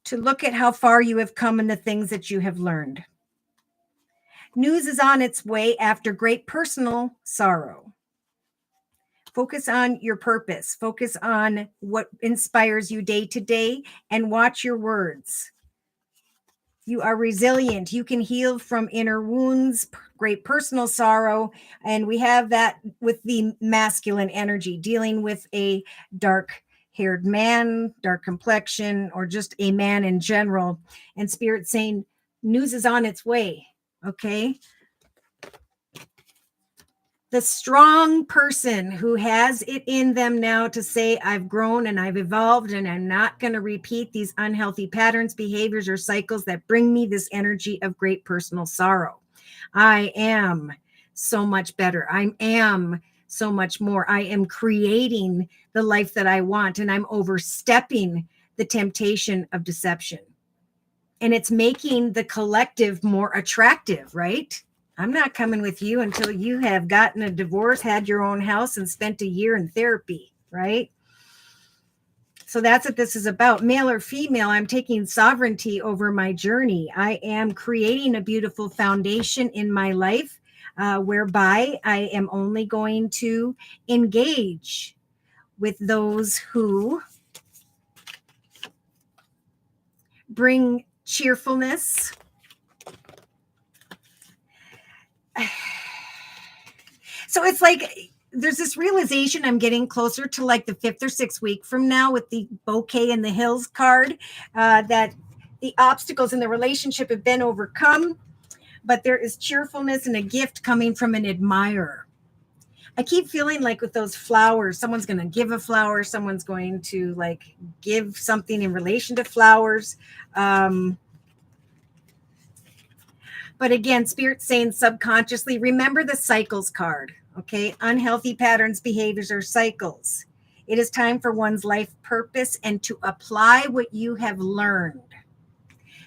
To look at how far you have come and the things that you have learned. News is on its way after great personal sorrow. Focus on your purpose. Focus on what inspires you day to day and watch your words. You are resilient. You can heal from inner wounds, great personal sorrow. And we have that with the masculine energy, dealing with a dark-haired man, dark complexion, or just a man in general. And Spirit saying, news is on its way. Okay. The strong person who has it in them now to say, I've grown and I've evolved and I'm not going to repeat these unhealthy patterns, behaviors, or cycles that bring me this energy of great personal sorrow. I am so much better. I am so much more. I am creating the life that I want, and I'm overstepping the temptation of deception. And it's making the collective more attractive, right? I'm not coming with you until you have gotten a divorce, had your own house, and spent a year in therapy, right? So that's what this is about. Male or female, I'm taking sovereignty over my journey. I am creating a beautiful foundation in my life whereby I am only going to engage with those who bring cheerfulness. So it's like there's this realization I'm getting closer to like the 5th or 6th week from now with the bouquet in the hills card, that the obstacles in the relationship have been overcome, but there is cheerfulness and a gift coming from an admirer. I keep feeling like with those flowers, someone's going to give a flower, someone's going to like give something in relation to flowers. But again, Spirit's saying subconsciously, remember the cycles card, okay? Unhealthy patterns, behaviors, or cycles. It is time for one's life purpose and to apply what you have learned.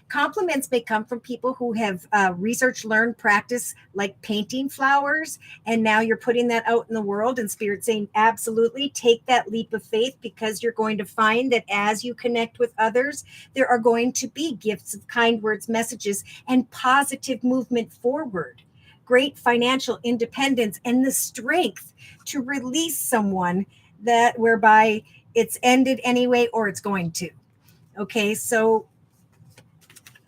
Compliments may come from people who have research, learned, practice, like painting flowers, and now you're putting that out in the world, and Spirit's saying, absolutely, take that leap of faith, because you're going to find that as you connect with others, there are going to be gifts of kind words, messages, and positive movement forward. Great financial independence and the strength to release someone that whereby it's ended anyway, or it's going to. Okay, so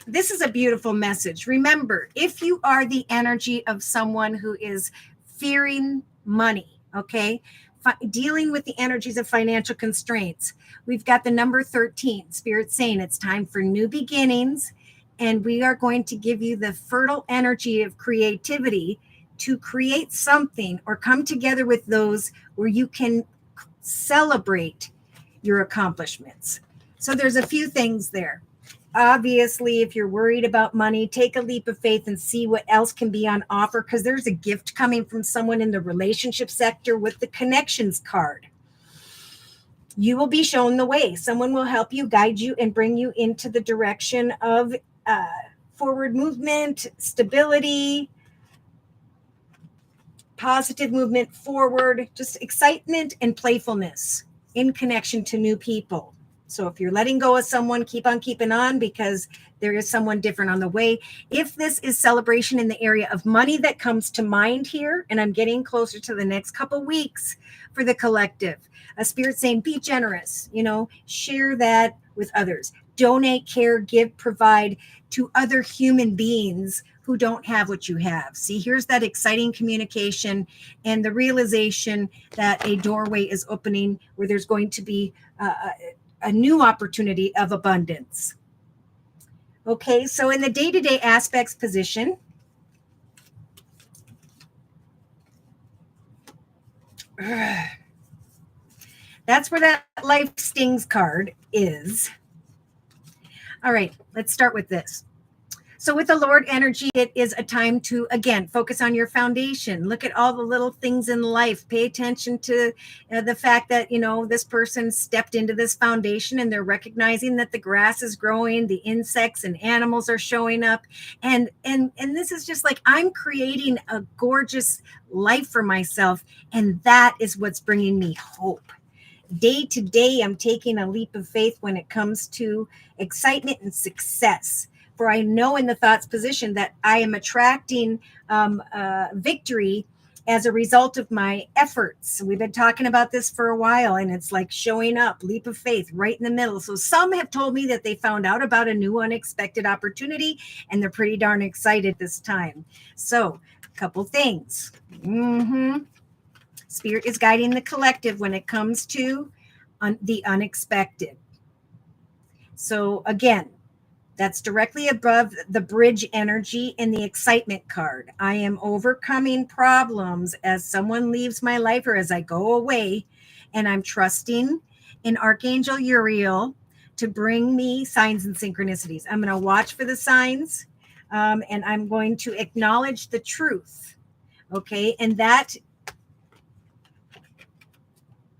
this is a beautiful message. Remember, if you are the energy of someone who is fearing money, okay, dealing with the energies of financial constraints, we've got the number 13. Spirit saying it's time for new beginnings, and we are going to give you the fertile energy of creativity to create something or come together with those where you can celebrate your accomplishments. So there's a few things there. Obviously, if you're worried about money, take a leap of faith and see what else can be on offer, because there's a gift coming from someone in the relationship sector with the connections card. You will be shown the way. Someone will help you, guide you, and bring you into the direction of forward movement, stability, positive movement forward, just excitement and playfulness in connection to new people. So if you're letting go of someone, keep on keeping on, because there is someone different on the way. If this is celebration in the area of money that comes to mind here, and I'm getting closer to the next couple weeks for the collective, a Spirit saying, be generous, share that with others. Donate, care, give, provide to other human beings who don't have what you have. See, here's that exciting communication and the realization that a doorway is opening where there's going to be a new opportunity of abundance. Okay, so in the day-to-day aspects position, that's where that life stings card is. All right, let's start with this. So with the Lord energy, it is a time to, again, focus on your foundation. Look at all the little things in life. Pay attention to the fact that, this person stepped into this foundation and they're recognizing that the grass is growing, the insects and animals are showing up. And this is just like, I'm creating a gorgeous life for myself. And that is what's bringing me hope. Day to day, I'm taking a leap of faith when it comes to excitement and success. For I know in the thoughts position that I am attracting victory as a result of my efforts. We've been talking about this for a while, and it's like showing up, leap of faith, right in the middle. So some have told me that they found out about a new unexpected opportunity, and they're pretty darn excited this time. So a couple things. Spirit is guiding the collective when it comes to the unexpected. So again, that's directly above the bridge energy in the excitement card. I am overcoming problems as someone leaves my life or as I go away, and I'm trusting in Archangel Uriel to bring me signs and synchronicities. I'm going to watch for the signs, and I'm going to acknowledge the truth. Okay, and that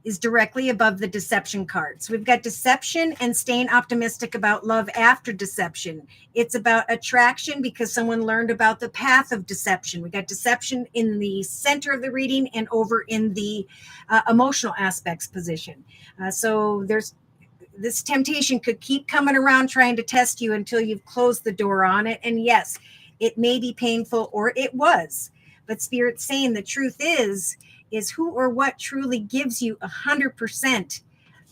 is directly above the deception card. So we've got deception and staying optimistic about love after deception. It's about attraction because someone learned about the path of deception. We got deception in the center of the reading and over in the emotional aspects position. So there's this temptation could keep coming around trying to test you until you've closed the door on it. And yes, it may be painful, or it was, but Spirit's saying the truth is who or what truly gives you 100%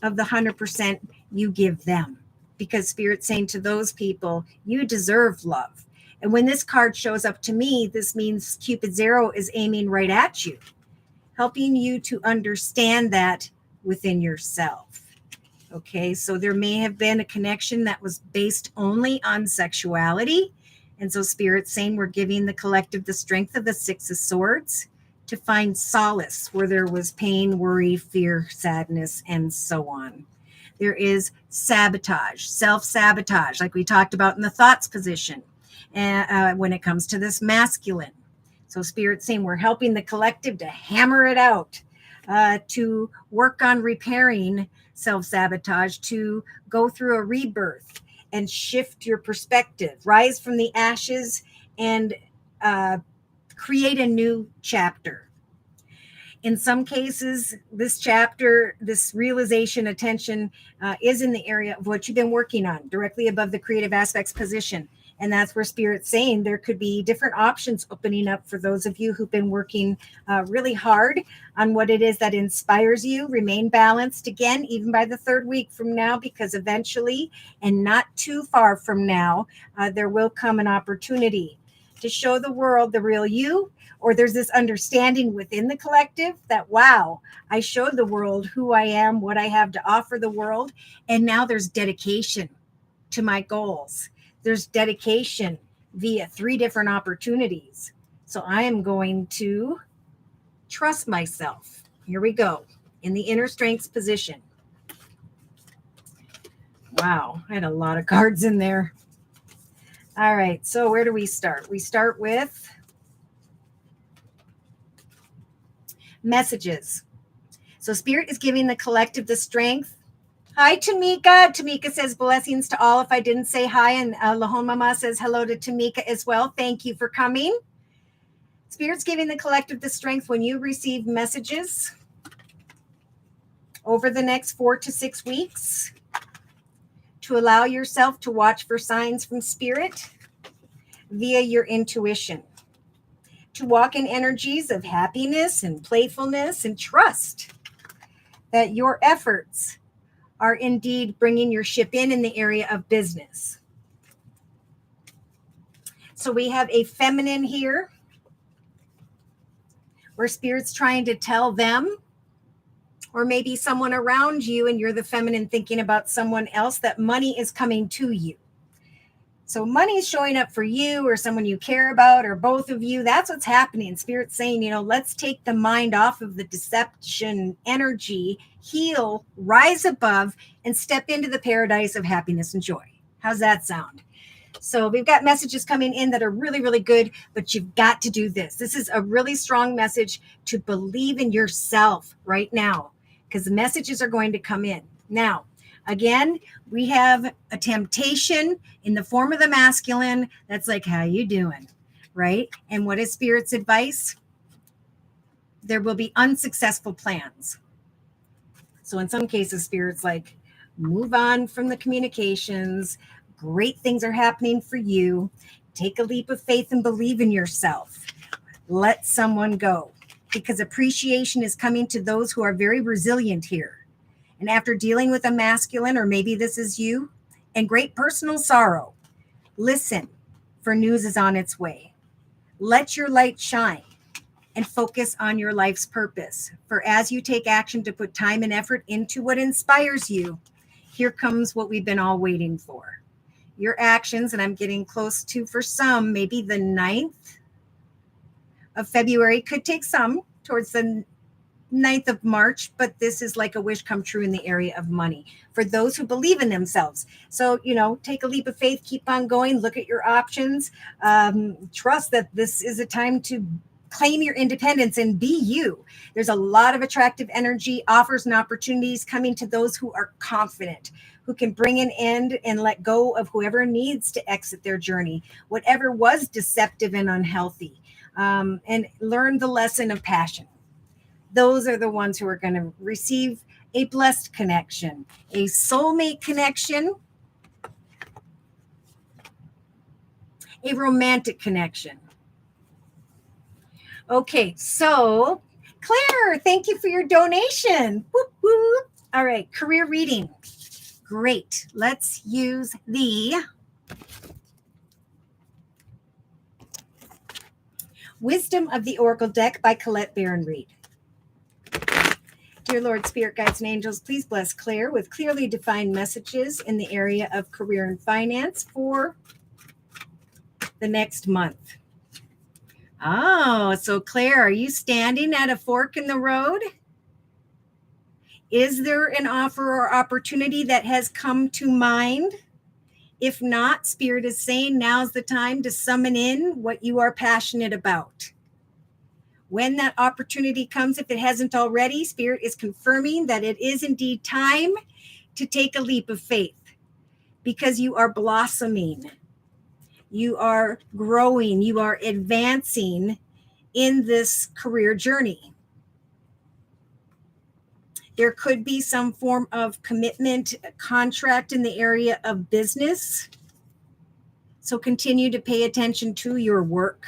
of the 100% you give them. Because Spirit's saying to those people, you deserve love. And when this card shows up to me, this means Cupid's arrow is aiming right at you, helping you to understand that within yourself. Okay, so there may have been a connection that was based only on sexuality. And so Spirit's saying we're giving the collective the strength of the Six of Swords to find solace where there was pain, worry, fear, sadness, and so on. There is sabotage, self-sabotage, like we talked about in the thoughts position, when it comes to this masculine. So Spirit's saying we're helping the collective to hammer it out, to work on repairing self-sabotage, to go through a rebirth and shift your perspective, rise from the ashes and create a new chapter. In some cases, this chapter, this realization, attention is in the area of what you've been working on, directly above the creative aspects position. And that's where Spirit's saying there could be different options opening up for those of you who've been working really hard on what it is that inspires you. Remain balanced again, even by the third week from now, because eventually, and not too far from now, there will come an opportunity to show the world the real you. Or there's this understanding within the collective that, wow, I showed the world who I am, what I have to offer the world. And now there's dedication to my goals. There's dedication via 3 different opportunities. So I am going to trust myself. Here we go. In the inner strengths position. Wow, I had a lot of cards in there. All right, so where do we start? We start with messages. So Spirit is giving the collective the strength. Hi, Tamika. Tamika says blessings to all. If I didn't say hi, and Lahon Mama says hello to Tamika as well. Thank you for coming. Spirit's giving the collective the strength when you receive messages over the next 4 to 6 weeks to allow yourself to watch for signs from Spirit via your intuition, to walk in energies of happiness and playfulness and trust that your efforts are indeed bringing your ship in the area of business. So we have a feminine here where Spirit's trying to tell them, or maybe someone around you and you're the feminine thinking about someone else, that money is coming to you. So money is showing up for you or someone you care about or both of you. That's what's happening. Spirit's saying, let's take the mind off of the deception energy, heal, rise above, and step into the paradise of happiness and joy. How's that sound? So we've got messages coming in that are really, really good, but you've got to do this. This is a really strong message to believe in yourself right now, because the messages are going to come in. Now, again, we have a temptation in the form of the masculine that's like, how you doing, right? And what is Spirit's advice? There will be unsuccessful plans. So in some cases, Spirit's like, move on from the communications. Great things are happening for you. Take a leap of faith and believe in yourself. Let someone go, because appreciation is coming to those who are very resilient here. And after dealing with a masculine, or maybe this is you, and great personal sorrow, listen, for news is on its way. Let your light shine and focus on your life's purpose. For as you take action to put time and effort into what inspires you, here comes what we've been all waiting for. Your actions, and I'm getting close to, for some, maybe the 9th of February, could take some towards the 9th of March, but this is like a wish come true in the area of money for those who believe in themselves. So, take a leap of faith, keep on going, look at your options, trust that this is a time to claim your independence and be you. There's a lot of attractive energy, offers, and opportunities coming to those who are confident, who can bring an end and let go of whoever needs to exit their journey, whatever was deceptive and unhealthy, and learn the lesson of passion. Those are the ones who are going to receive a blessed connection, a soulmate connection, a romantic connection. Okay, so Claire, thank you for your donation. Whoop, whoop. All right, career reading. Great. Let's use the Wisdom of the Oracle deck by Colette Baron Reed. Dear Lord, Spirit, Guides, and Angels, please bless Claire with clearly defined messages in the area of career and finance for the next month. Oh, so Claire, are you standing at a fork in the road? Is there an offer or opportunity that has come to mind? If not, Spirit is saying now's the time to summon in what you are passionate about. When that opportunity comes, if it hasn't already, Spirit is confirming that it is indeed time to take a leap of faith because you are blossoming. You are growing. You are advancing in this career journey. There could be some form of commitment, contract in the area of business. So continue to pay attention to your work.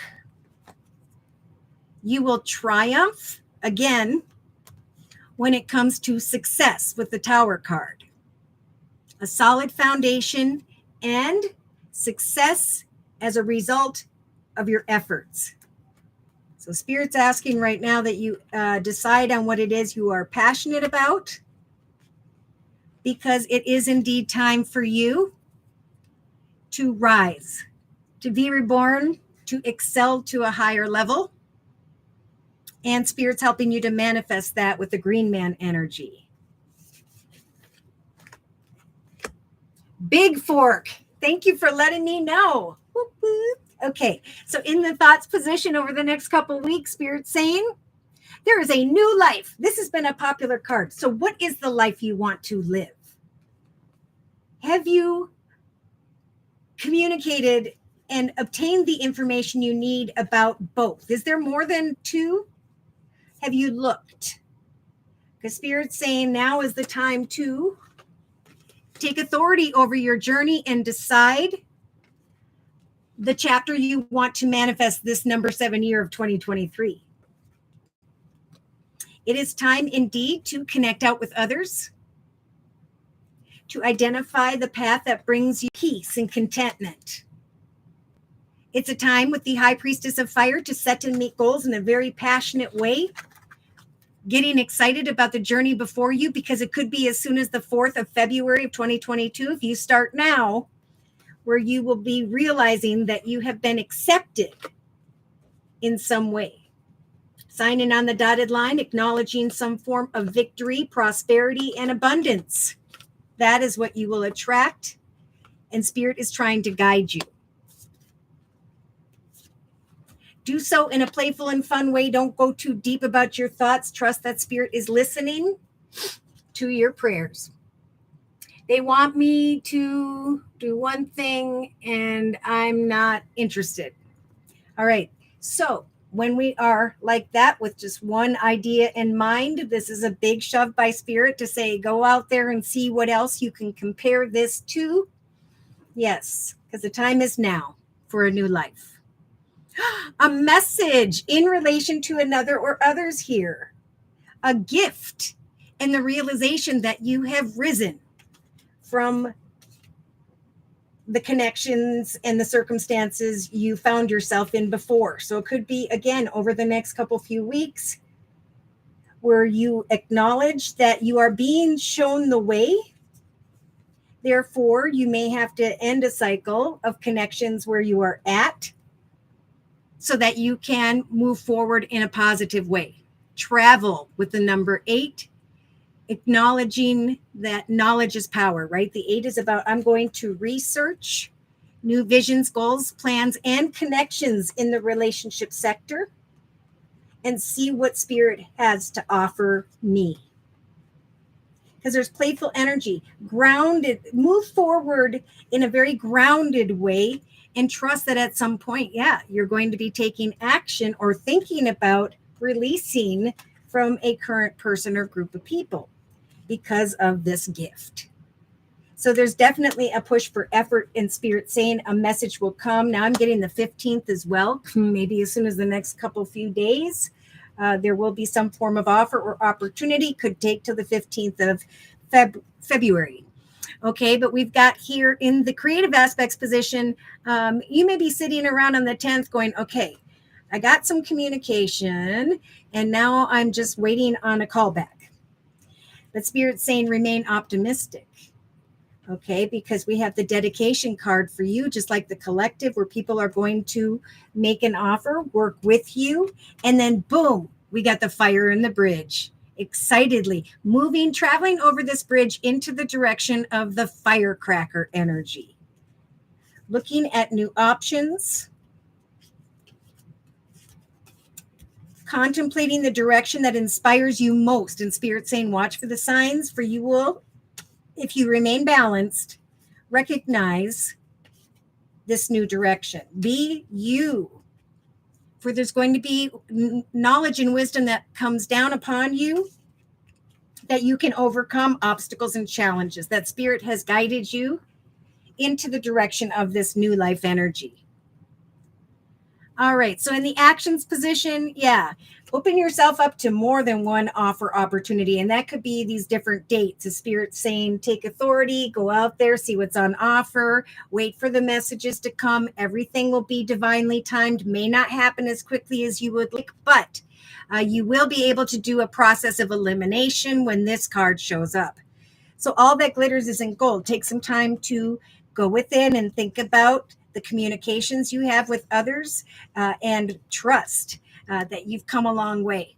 You will triumph again when it comes to success with the Tower card. A solid foundation and success as a result of your efforts. So Spirit's asking right now that you decide on what it is you are passionate about, because it is indeed time for you to rise, to be reborn, to excel to a higher level. And Spirit's helping you to manifest that with the Green Man energy. Big Fork, thank you for letting me know. Whoop, whoop. Okay, so in the thoughts position over the next couple of weeks, Spirit's saying, there is a new life. This has been a popular card. So what is the life you want to live? Have you communicated and obtained the information you need about both? Is there more than two? Have you looked? Because Spirit's saying now is the time to take authority over your journey and decide the chapter you want to manifest this number 7 year of 2023. It is time indeed to connect out with others, to identify the path that brings you peace and contentment. It's a time with the High Priestess of Fire to set and meet goals in a very passionate way, getting excited about the journey before you, because it could be as soon as the 4th of February of 2022, if you start now, where you will be realizing that you have been accepted in some way. Signing on the dotted line, acknowledging some form of victory, prosperity, and abundance. That is what you will attract, and Spirit is trying to guide you. Do so in a playful and fun way. Don't go too deep about your thoughts. Trust that Spirit is listening to your prayers. They want me to do one thing, and I'm not interested. All right. So when we are like that with just one idea in mind, this is a big shove by Spirit to say, go out there and see what else you can compare this to. Yes, because the time is now for a new life. A message in relation to another or others here. A gift and the realization that you have risen from the connections and the circumstances you found yourself in before. So it could be, again, over the next few weeks, where you acknowledge that you are being shown the way. Therefore, you may have to end a cycle of connections where you are at, so that you can move forward in a positive way. Travel with the number 8, acknowledging that knowledge is power, right? The 8 is about, I'm going to research new visions, goals, plans, and connections in the relationship sector and see what Spirit has to offer me. Because there's playful energy, grounded, move forward in a very grounded way, and trust that at some point, you're going to be taking action or thinking about releasing from a current person or group of people. because of this gift. So there's definitely a push for effort in Spirit saying a message will come. Now I'm getting the 15th as well, maybe as soon as the next few days. There will be some form of offer or opportunity, could take till the 15th of February. Okay, but we've got here in the creative aspects position, you may be sitting around on the 10th going, okay, I got some communication and now I'm just waiting on a callback. But Spirit's saying remain optimistic. Okay, because we have the dedication card for you, just like the collective, where people are going to make an offer, work with you, and then boom, we got the fire in the bridge. Excitedly moving, traveling over this bridge into the direction of the firecracker energy. Looking at new options. Contemplating the direction that inspires you most. And Spirit saying, watch for the signs, for you will, if you remain balanced, recognize this new direction. Be you. For there's going to be knowledge and wisdom that comes down upon you, that you can overcome obstacles and challenges, that Spirit has guided you into the direction of this new life energy. All right, so in the actions position, open yourself up to more than one offer opportunity. And that could be these different dates. The Spirit saying, take authority, go out there, see what's on offer, wait for the messages to come. Everything will be divinely timed, may not happen as quickly as you would like, but you will be able to do a process of elimination when this card shows up. So all that glitters isn't gold. Take some time to go within and think about the communications you have with others, and trust that you've come a long way,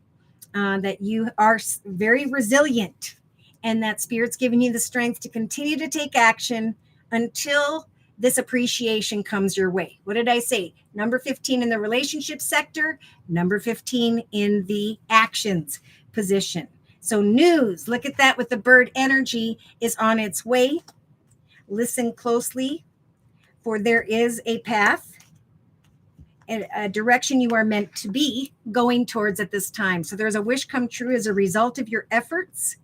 that you are very resilient, and that Spirit's giving you the strength to continue to take action until this appreciation comes your way. What did I say? Number 15 in the relationship sector, number 15 in the actions position. So news, look at that with the bird energy, is on its way. Listen closely, for there is a path, a direction you are meant to be going towards at this time. So there's a wish come true as a result of your efforts,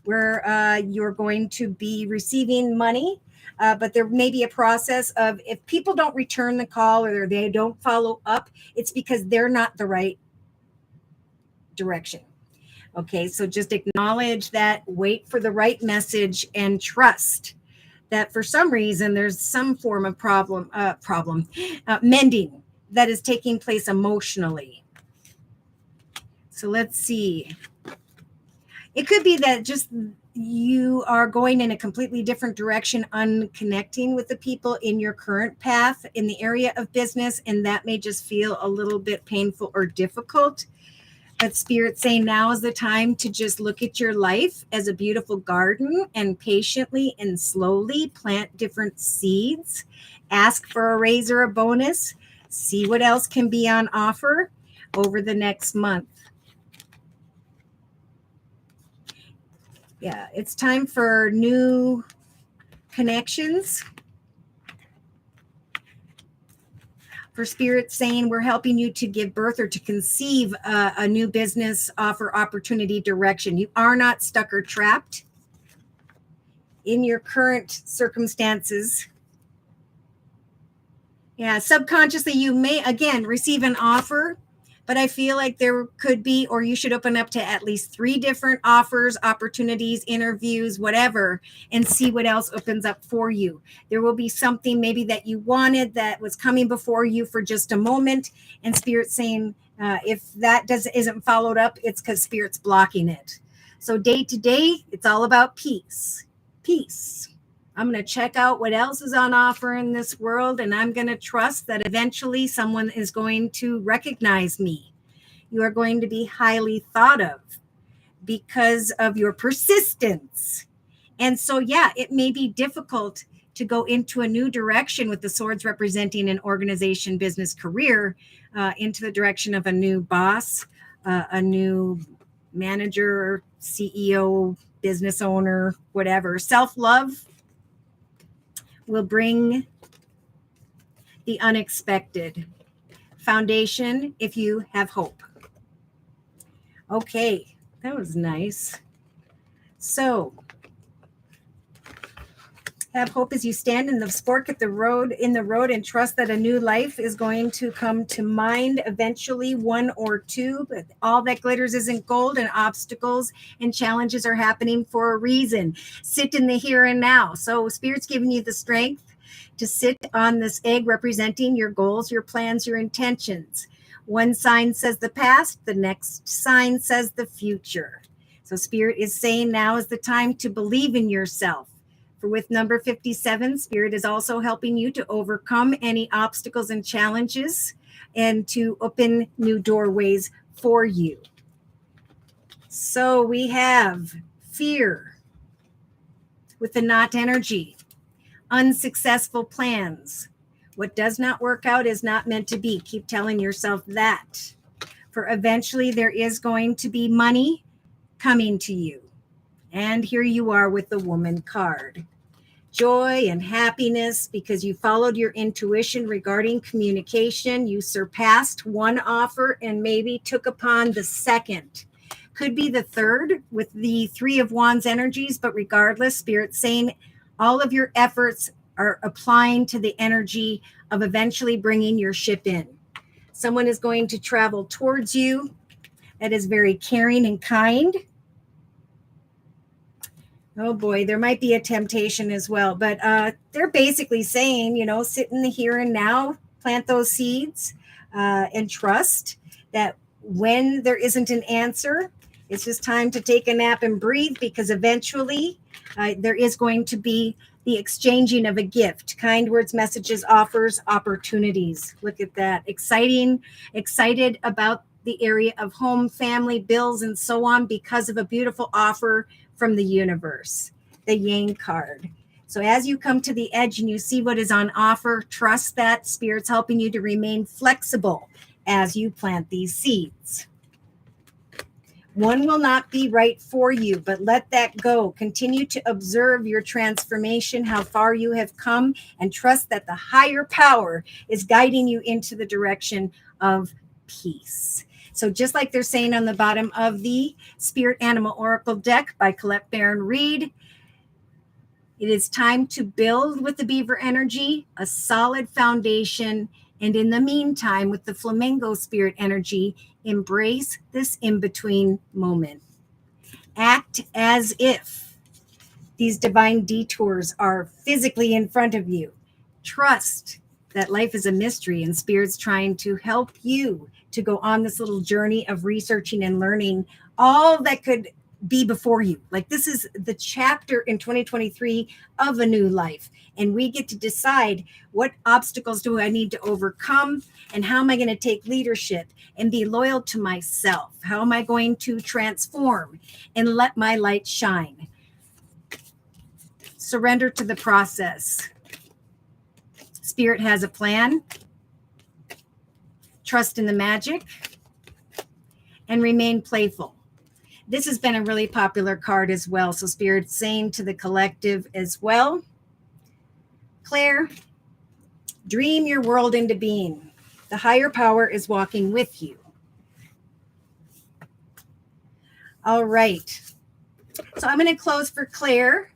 where you're going to be receiving money, but there may be a process of, if people don't return the call or they don't follow up, it's because they're not the right direction. Okay, so just acknowledge that, wait for the right message, and trust that for some reason there's some form of mending that is taking place emotionally. So let's see. It could be that just you are going in a completely different direction, unconnecting with the people in your current path in the area of business, and that may just feel a little bit painful or difficult. But Spirit's saying now is the time to just look at your life as a beautiful garden and patiently and slowly plant different seeds. Ask for a raise or a bonus. See what else can be on offer over the next month. Yeah, it's time for new connections. For Spirit saying, we're helping you to give birth or to conceive a new business offer opportunity direction. You are not stuck or trapped in your current circumstances. Yeah, subconsciously you may, again, receive an offer, but I feel like there could be, or you should open up to at least 3 different offers, opportunities, interviews, whatever, and see what else opens up for you. There will be something maybe that you wanted that was coming before you for just a moment, and Spirit's saying, if that isn't followed up, it's because Spirit's blocking it. So day to day, it's all about peace. Peace. I'm going to check out what else is on offer in this world, and I'm going to trust that eventually someone is going to recognize me. You are going to be highly thought of because of your persistence. And so, it may be difficult to go into a new direction with the swords representing an organization, business, career, into the direction of a new boss, a new manager, CEO, business owner, whatever. Self-love will bring the unexpected. Foundation, if you have hope. Okay, that was nice. So have hope as you stand in the fork in the road, and trust that a new life is going to come to mind eventually, one or two. But all that glitters isn't gold, and obstacles and challenges are happening for a reason. Sit in the here and now. So Spirit's giving you the strength to sit on this egg representing your goals, your plans, your intentions. One sign says the past, the next sign says the future. So Spirit is saying now is the time to believe in yourself. For with number 57, Spirit is also helping you to overcome any obstacles and challenges and to open new doorways for you. So we have fear with the knot energy, unsuccessful plans. What does not work out is not meant to be. Keep telling yourself that. For eventually there is going to be money coming to you. And here you are with the Woman card. Joy and happiness because you followed your intuition regarding communication. You surpassed one offer and maybe took upon the second. Could be the third with the Three of Wands energies, but regardless, Spirit's saying all of your efforts are applying to the energy of eventually bringing your ship in. Someone is going to travel towards you that is very caring and kind. Oh boy, there might be a temptation as well, but they're basically saying, sit in the here and now, plant those seeds, and trust that when there isn't an answer, it's just time to take a nap and breathe, because eventually there is going to be the exchanging of a gift, kind words, messages, offers, opportunities. Look at that. Excited about the area of home, family, bills, and so on because of a beautiful offer from the universe, the Yang card. So as you come to the edge and you see what is on offer, trust that Spirit's helping you to remain flexible as you plant these seeds. One will not be right for you, but let that go. Continue to observe your transformation, how far you have come, and trust that the higher power is guiding you into the direction of peace. So just like they're saying on the bottom of the Spirit Animal Oracle deck by Colette Baron Reed, it is time to build with the Beaver energy a solid foundation. And in the meantime, with the Flamingo Spirit energy, embrace this in-between moment. Act as if these divine detours are physically in front of you. Trust that life is a mystery and Spirit's trying to help you to go on this little journey of researching and learning all that could be before you. Like, this is the chapter in 2023 of a new life. And we get to decide what obstacles do I need to overcome and how am I going to take leadership and be loyal to myself? How am I going to transform and let my light shine? Surrender to the process. Spirit has a plan. Trust in the magic and remain playful. This has been a really popular card as well. So Spirit's saying to the collective as well, Claire, dream your world into being. The higher power is walking with you. All right. So I'm going to close for Claire.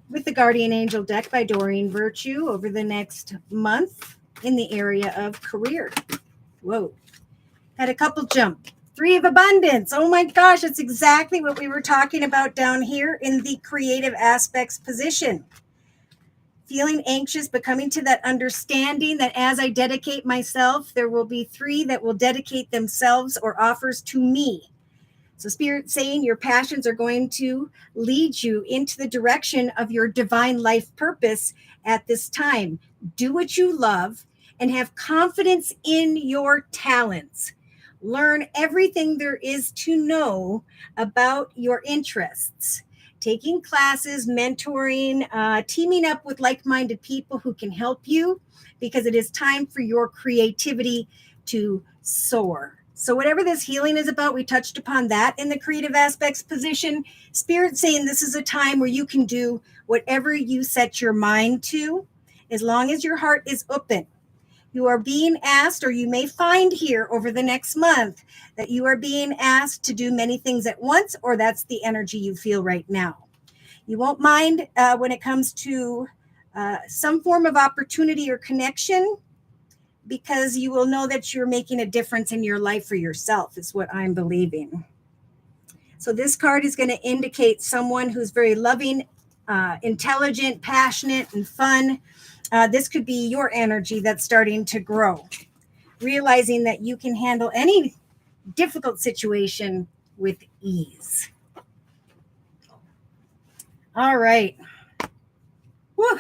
With the Guardian Angel deck by Doreen Virtue over the next month in the area of career. Whoa. Had a couple jump. Three of Abundance. Oh my gosh, that's exactly what we were talking about down here in the creative aspects position. Feeling anxious, but coming to that understanding that as I dedicate myself, there will be three that will dedicate themselves or offers to me. So Spirit saying your passions are going to lead you into the direction of your divine life purpose at this time. Do what you love and have confidence in your talents. Learn everything there is to know about your interests. Taking classes, mentoring, teaming up with like-minded people who can help you, because it is time for your creativity to soar. So whatever this healing is about, we touched upon that in the creative aspects position. Spirit saying this is a time where you can do whatever you set your mind to, as long as your heart is open. You are being asked, or you may find here over the next month, that you are being asked to do many things at once, or that's the energy you feel right now. You won't mind when it comes to some form of opportunity or connection, because you will know that you're making a difference in your life for yourself, is what I'm believing. So this card is going to indicate someone who's very loving, intelligent, passionate, and fun. This could be your energy that's starting to grow, realizing that you can handle any difficult situation with ease. All right. Whew,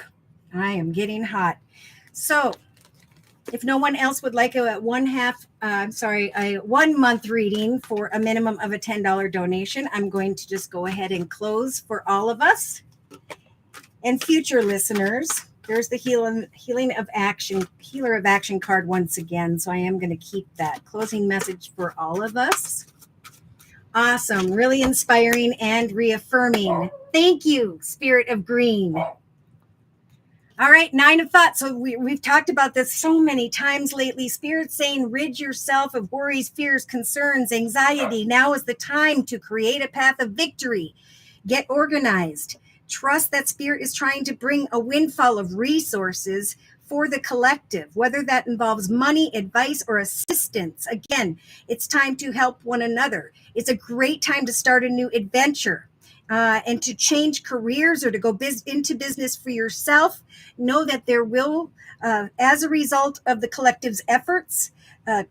I am getting hot. So if no one else would like a 1 month reading for a minimum of a $10 donation, I'm going to just go ahead and close for all of us. And future listeners, there's the healer of action card once again. So I am going to keep that closing message for all of us. Awesome. Really inspiring and reaffirming. Thank you, Spirit of Green. All right, 9 of Thoughts. So we've talked about this so many times lately. Spirit's saying, rid yourself of worries, fears, concerns, anxiety. Now is the time to create a path of victory. Get organized. Trust that Spirit is trying to bring a windfall of resources for the collective, whether that involves money, advice, or assistance. Again, it's time to help one another. It's a great time to start a new adventure. And to change careers or to go into business for yourself. Know that there will, as a result of the collective's efforts,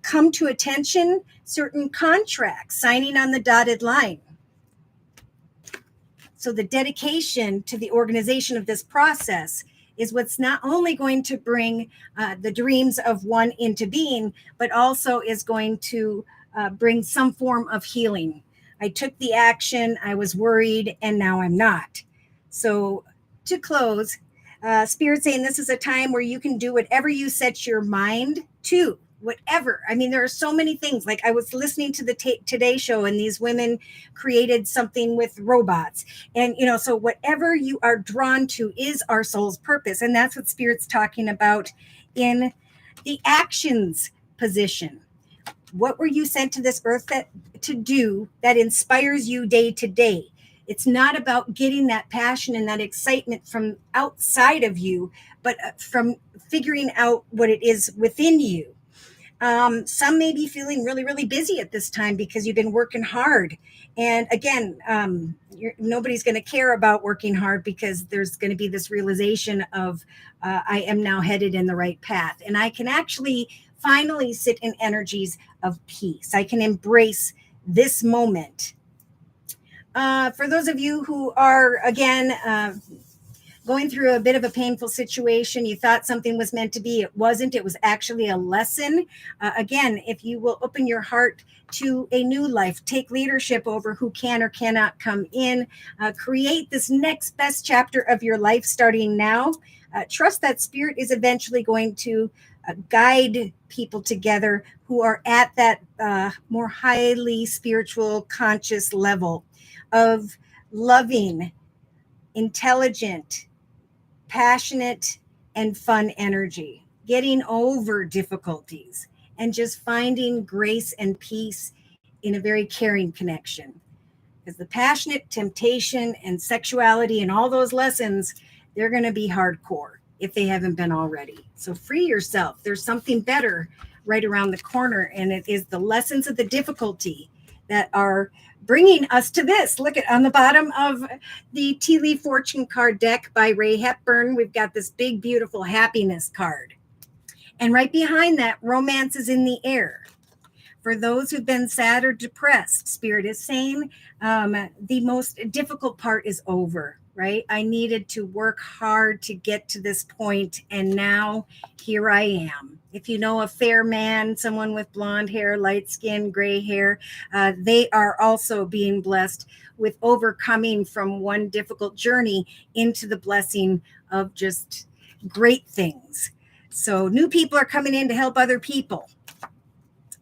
come to attention certain contracts, signing on the dotted line. So the dedication to the organization of this process is what's not only going to bring the dreams of one into being, but also is going to bring some form of healing. I took the action, I was worried, and now I'm not. So to close, Spirit saying this is a time where you can do whatever you set your mind to, whatever. I mean, there are so many things. Like I was listening to the Today Show, and these women created something with robots. And, so whatever you are drawn to is our soul's purpose. And that's what Spirit's talking about in the actions position. What were you sent to this earth to do that inspires you day to day? It's not about getting that passion and that excitement from outside of you, but from figuring out what it is within you. Some may be feeling really, really busy at this time because you've been working hard. And again, nobody's going to care about working hard, because there's going to be this realization of I am now headed in the right path. And I can actually finally sit in energies of peace. I can embrace this moment. For those of you who are, again, going through a bit of a painful situation, you thought something was meant to be, it wasn't. It was actually a lesson. Again, if you will open your heart to a new life, take leadership over who can or cannot come in, create this next best chapter of your life starting now. Trust that Spirit is eventually going to guide people together who are at that more highly spiritual, conscious level of loving, intelligent, passionate, and fun energy, getting over difficulties, and just finding grace and peace in a very caring connection. Because the passionate, temptation, and sexuality and all those lessons, they're going to be hardcore if they haven't been already. So free yourself. There's something better right around the corner, and it is the lessons of the difficulty that are bringing us to this. Look at on the bottom of the Tea Leaf Fortune card deck by Ray Hepburn, we've got this big, beautiful happiness card. And right behind that, romance is in the air. For those who've been sad or depressed, Spirit is saying the most difficult part is over, right? I needed to work hard to get to this point, and now here I am. If you know a fair man, someone with blonde hair, light skin, gray hair, they are also being blessed with overcoming from one difficult journey into the blessing of just great things. So new people are coming in to help other people.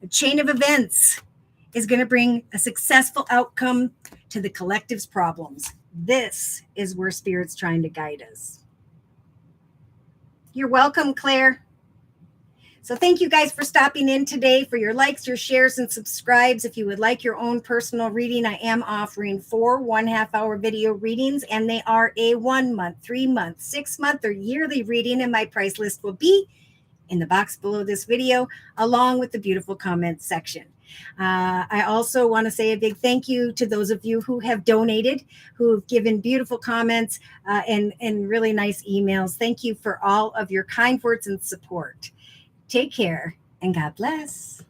A chain of events is going to bring a successful outcome to the collective's problems. This is where Spirit's trying to guide us. You're welcome, Claire. So thank you guys for stopping in today, for your likes, your shares, and subscribes. If you would like your own personal reading, I am offering 4 1/2-hour video readings, and they are a 1 month, 3 month, 6 month, or yearly reading, and my price list will be in the box below this video, along with the beautiful comments section. I also want to say a big thank you to those of you who have donated, who have given beautiful comments and really nice emails. Thank you for all of your kind words and support. Take care and God bless.